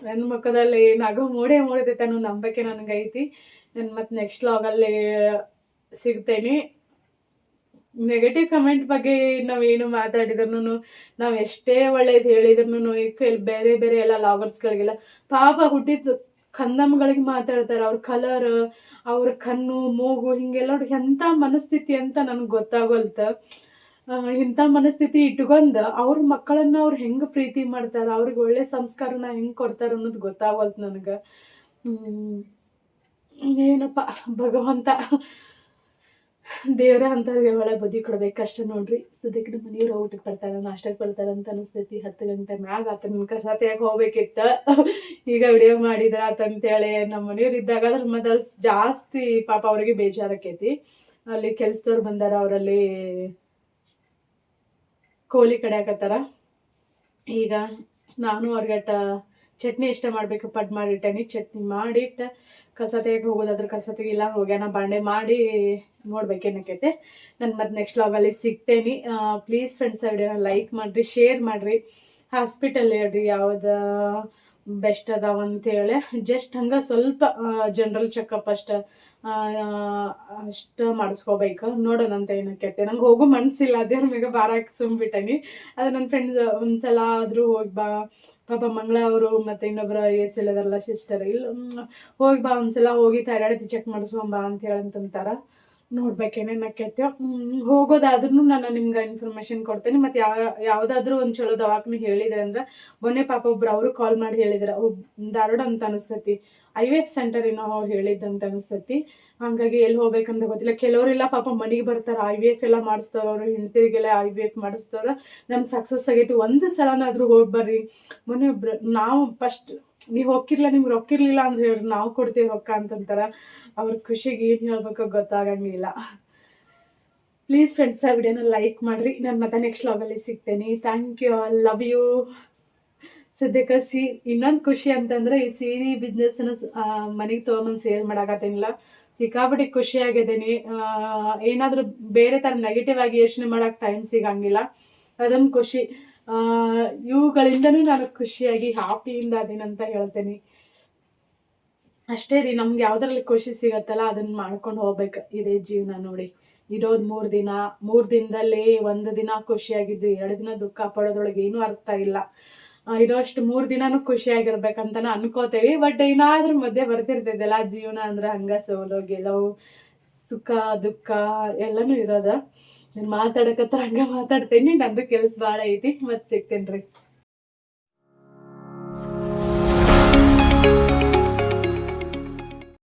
ನನ್ನ ಮುಖದಲ್ಲಿ ನಗು ಮೂಡೈತೆ ಅನ್ನೋ ನಂಬಿಕೆ ನನಗೈತಿ. ನಾನು ಮತ್ತು ನೆಕ್ಸ್ಟ್ ಲಾಗಲ್ಲಿ ಸಿಗ್ತೇನೆ. ನೆಗೆಟಿವ್ ಕಮೆಂಟ್ ಬಗ್ಗೆ ನಾವೇನು ಮಾತಾಡಿದ್ರು, ನಾವು ಎಷ್ಟೇ ಒಳ್ಳೇದು ಹೇಳಿದ್ರು, ಬೇರೆ ಎಲ್ಲ ಲಾಗರ್ಸ್ಗಳಿಗೆಲ್ಲ ಪಾಪ ಹುಟ್ಟಿದ್ದು ಕಂದಮ್ಮಗಳಿಗೆ ಮಾತಾಡ್ತಾರೆ. ಅವ್ರ ಕಲರ್, ಅವ್ರ ಕಣ್ಣು, ಮೂಗು ಹಿಂಗೆಲ್ಲ ಎಂಥ ಮನಸ್ಥಿತಿ ಅಂತ ನನಗೆ ಗೊತ್ತಾಗೋಲ್ತ. ಇಂಥ ಮನಸ್ಥಿತಿ ಇಟ್ಕೊಂಡು ಅವ್ರ ಮಕ್ಕಳನ್ನ ಅವ್ರು ಹೆಂಗೆ ಪ್ರೀತಿ ಮಾಡ್ತಾರೆ, ಅವ್ರಿಗೆ ಒಳ್ಳೆ ಸಂಸ್ಕಾರನ ಹೆಂಗೆ ಕೊಡ್ತಾರೆ ಅನ್ನೋದು ಗೊತ್ತಾಗೋಲ್ತು ನನಗೆ. ಏನಪ್ಪ ಭಗವಂತ ದೇವ್ರ ಅಂಥವ್ರಿಗೆ ಒಳ್ಳೆ ಬುದ್ಧಿ ಕೊಡ್ಬೇಕಷ್ಟೆ ನೋಡ್ರಿ. ಸದ್ಯಕ್ಕೆ ನಮ್ಮ ಮನೆಯವ್ರು ಊಟಕ್ಕೆ ಬರ್ತಾರೆ, ನಾಷ್ಟಕ್ಕೆ ಬರ್ತಾರೆ ಅಂತ ಅನಿಸ್ತೈತಿ. 10 ಗಂಟೆ ಮ್ಯಾಗ ಆತ, ನಿಮ್ಗೆ ಕಸಾತಿಯಾಗಿ ಹೋಗ್ಬೇಕಿತ್ತು, ಈಗ ವಿಡಿಯೋ ಮಾಡಿದ್ರ ಆತಂತೇಳಿ. ನಮ್ಮ ಮನೆಯವ್ರು ಇದ್ದಾಗ ಅದ್ರ ಮೊದಲು ಜಾಸ್ತಿ ಪಾಪ ಅವ್ರಿಗೆ ಬೇಜಾರಾಕೈತಿ. ಅಲ್ಲಿ ಕೆಲ್ಸದವ್ರು ಬಂದಾರ, ಅವರಲ್ಲಿ ಕೋಳಿ ಕಡಿಯಾಕತ್ತಾರ. ಈಗ ನಾನು ಹೊರಗಟ್ಟ ಚಟ್ನಿ ಇಷ್ಟ ಮಾಡಬೇಕು ಪಡ್ ಮಾಡಿಟ್ಟೇನಿ. ಚಟ್ನಿ ಮಾಡಿಟ್ಟು ಕಸ ತೆಗೆಗೆ ಹೋಗೋದಾದ್ರೆ ಕಸ ತೆಗಿಲ್ಲ, ಹೋಗ್ಯಾನ ಬಾಂಡೆ ಮಾಡಿ ನೋಡ್ಬೇಕೇನಕ್ಕೈತೆ. ನಾನು ಮತ್ತೆ ನೆಕ್ಸ್ಟ್ ಲಾಗಲ್ಲಿ ಸಿಗ್ತೇನೆ. ಪ್ಲೀಸ್ ಫ್ರೆಂಡ್ಸ್ ವಿಡಿಯೋನ ಲೈಕ್ ಮಾಡಿರಿ, ಶೇರ್ ಮಾಡಿರಿ. ಹಾಸ್ಪಿಟಲ್ ಹೇಳ್ರಿ ಯಾವ್ದು ಬೆಸ್ಟ್ ಅದಾವ ಅಂತೇಳಿ ಜಸ್ಟ್ ಹಂಗೆ ಸ್ವಲ್ಪ ಜನರಲ್ ಚೆಕಪ್ ಅಷ್ಟು ಮಾಡಿಸ್ಕೋಬೇಕು. ನೋಡೋಣ ಅಂತ ಏನಕ್ಕೈತೆ. ನಂಗೆ ಹೋಗೋ ಮನಸ್ಸಿಲ್ಲ, ದೇವ್ರ ಮ್ಯಾಗ ಭಾರ ಹಾಕಿ ಸುಮ್ಬಿಟ್ಟನಿ. ಅದು ನನ್ನ ಫ್ರೆಂಡ್ಸ್ ಒಂದ್ಸಲ ಆದರೂ ಹೋಗಿ ಬಾ ಪಾಪ ಮಂಗಳ ಅವರು ಮತ್ತು ಇನ್ನೊಬ್ಬರು ಇಲ್ಲದಲ್ಲ ಸಿಸ್ಟರ್, ಇಲ್ಲ ಹೋಗಿ ಬಾ ಒಂದ್ಸಲ ಹೋಗಿ ಥೈರಾಯ್ಡ್ ಚೆಕ್ ಮಾಡಿಸ್ಕೊಂಬಾ ಅಂತ ಹೇಳಂತಂತಾರೆ. ನೋಡ್ಬೇಕೇನೇನಕ್ಕೈತೆ. ಹೋಗೋದಾದ್ರೂ ನಾನು ನಿಮ್ಗೆ ಇನ್ಫಾರ್ಮೇಶನ್ ಕೊಡ್ತೇನೆ. ಮತ್ತು ಯಾವುದಾದ್ರೂ ಒಂದು ಚಲೋ ದವಾಖಾನೆ ಹೇಳಿದ್ರೆ ಅಂದ್ರೆ ಮೊನ್ನೆ ಪಾಪ ಒಬ್ರು ಅವರು ಕಾಲ್ ಮಾಡಿ ಹೇಳಿದ್ರು, ಧಾರವಾಡ ಅಂತ ಅನಿಸ್ತೈತಿ, IVF ಸೆಂಟರ್ ಏನೋ ಹೇಳಿದ್ದಂತ ಅನಿಸ್ತೈತಿ. ಹಂಗಾಗಿ ಎಲ್ಲಿ ಹೋಗ್ಬೇಕಂತ ಗೊತ್ತಿಲ್ಲ. ಕೆಲವರೆಲ್ಲ ಪಾಪ ಮನೆಗೆ ಬರ್ತಾರೆ, IVF ಎಲ್ಲ ಮಾಡಿಸ್ತಾರ, ಅವ್ರು ಹೆಂಡತಿರಿಗೆಲ್ಲ IVF ಮಾಡಿಸ್ತಾರ. ನಮ್ಗೆ ಸಕ್ಸಸ್ ಆಗೈತಿ, ಒಂದು ಸಲನಾದ್ರೂ ಹೋಗಿ ಬರ್ರಿ. ಮೊನ್ನೆ ಒಬ್ರು ನಾವು ಫಸ್ಟ್ ನೀವು ಹೋಗಿರ್ಲಿಲ್ಲ, ನಿಮ್ಗೆ ರೊಕ್ಕಿರ್ಲಿಲ್ಲ ಅಂದ್ರೆ ಹೇಳ್ರಿ, ನಾವು ಕೊಡ್ತೀವಿ ರೊಕ್ಕ ಅಂತಂತಾರ. ಅವ್ರ ಖುಷಿಗೆ ಏನು ಹೇಳ್ಬೇಕೋ ಗೊತ್ತಾಗಂಗಿಲ್ಲ. ಪ್ಲೀಸ್ ಫ್ರೆಂಡ್ಸ್ ವಿಡಿಯೋನ ಲೈಕ್ ಮಾಡಿರಿ. ನಾನು ಮತ್ತೆ ನೆಕ್ಸ್ಟ್ ಲಾಗಲ್ಲಿ ಸಿಗ್ತೇನೆ. Thank you, love you. ಸದ್ಯಕ್ಕೆ ಇನ್ನೊಂದು ಖುಷಿ ಅಂತಂದ್ರೆ ಈ ಸೀರೆ ಬಿಸ್ನೆಸ್ನ ಮನೆಗೆ ತೊಗೊಂಬಂದು ಸೇಲ್ ಮಾಡಾಕತ್ತೇನಿಲ್ಲ. ಸಿಕ್ಕಾಪಟ್ಟೆ ಖುಷಿಯಾಗಿದ್ದೀನಿ. ಏನಾದರೂ ಬೇರೆ ಥರ ನೆಗೆಟಿವ್ ಆಗಿ ಯೋಚನೆ ಮಾಡೋಕೆ ಟೈಮ್ ಸಿಗಂಗಿಲ್ಲ. ಅದೊಂದು ಖುಷಿ. ಇವುಗಳಿಂದನೂ ನಾನು ಖುಷಿಯಾಗಿ ಹ್ಯಾಪಿಯಿಂದ ಅದೀನಂತ ಹೇಳ್ತೇನೆ. ಅಷ್ಟೇ ರೀ, ನಮ್ಗೆ ಯಾವುದ್ರಲ್ಲಿ ಖುಷಿ ಸಿಗತ್ತಲ್ಲ ಅದನ್ನ ಮಾಡ್ಕೊಂಡು ಹೋಗ್ಬೇಕು. ಇದೇ ಜೀವನ ನೋಡಿ. ಇರೋದು 3 ದಿನ, 3 ದಿನದಲ್ಲಿ 1 ದಿನ ಖುಷಿಯಾಗಿದ್ದು 2 ದಿನ ದುಃಖ ಪಡೋದ್ರೊಳಗೆ ಏನೂ ಅರ್ಥ ಇಲ್ಲ. ಇರೋಷ್ಟು 3 ದಿನಾನು ಖುಷಿಯಾಗಿರ್ಬೇಕಂತಾನೆ ಅನ್ಕೋತೇವಿ. ಬಟ್ ಏನಾದ್ರೂ ಮಧ್ಯೆ ಬರ್ತಿರ್ತೈತಲ್ಲ ಜೀವನ ಅಂದ್ರೆ, ಹಂಗ ಸೋಲು ಗೆಲುವು ಸುಖ ದುಃಖ ಎಲ್ಲನೂ ಇರೋದ. ನಾನು ಮಾತಾಡಕತ್ರ ಹಂಗ ಮಾತಾಡ್ತೇನೆ. ನಂದು ಕೆಲಸ ಭಾಳ ಐತಿ. ಮತ್ತೆ ಸಿಗ್ತೇನೆ ರೀ.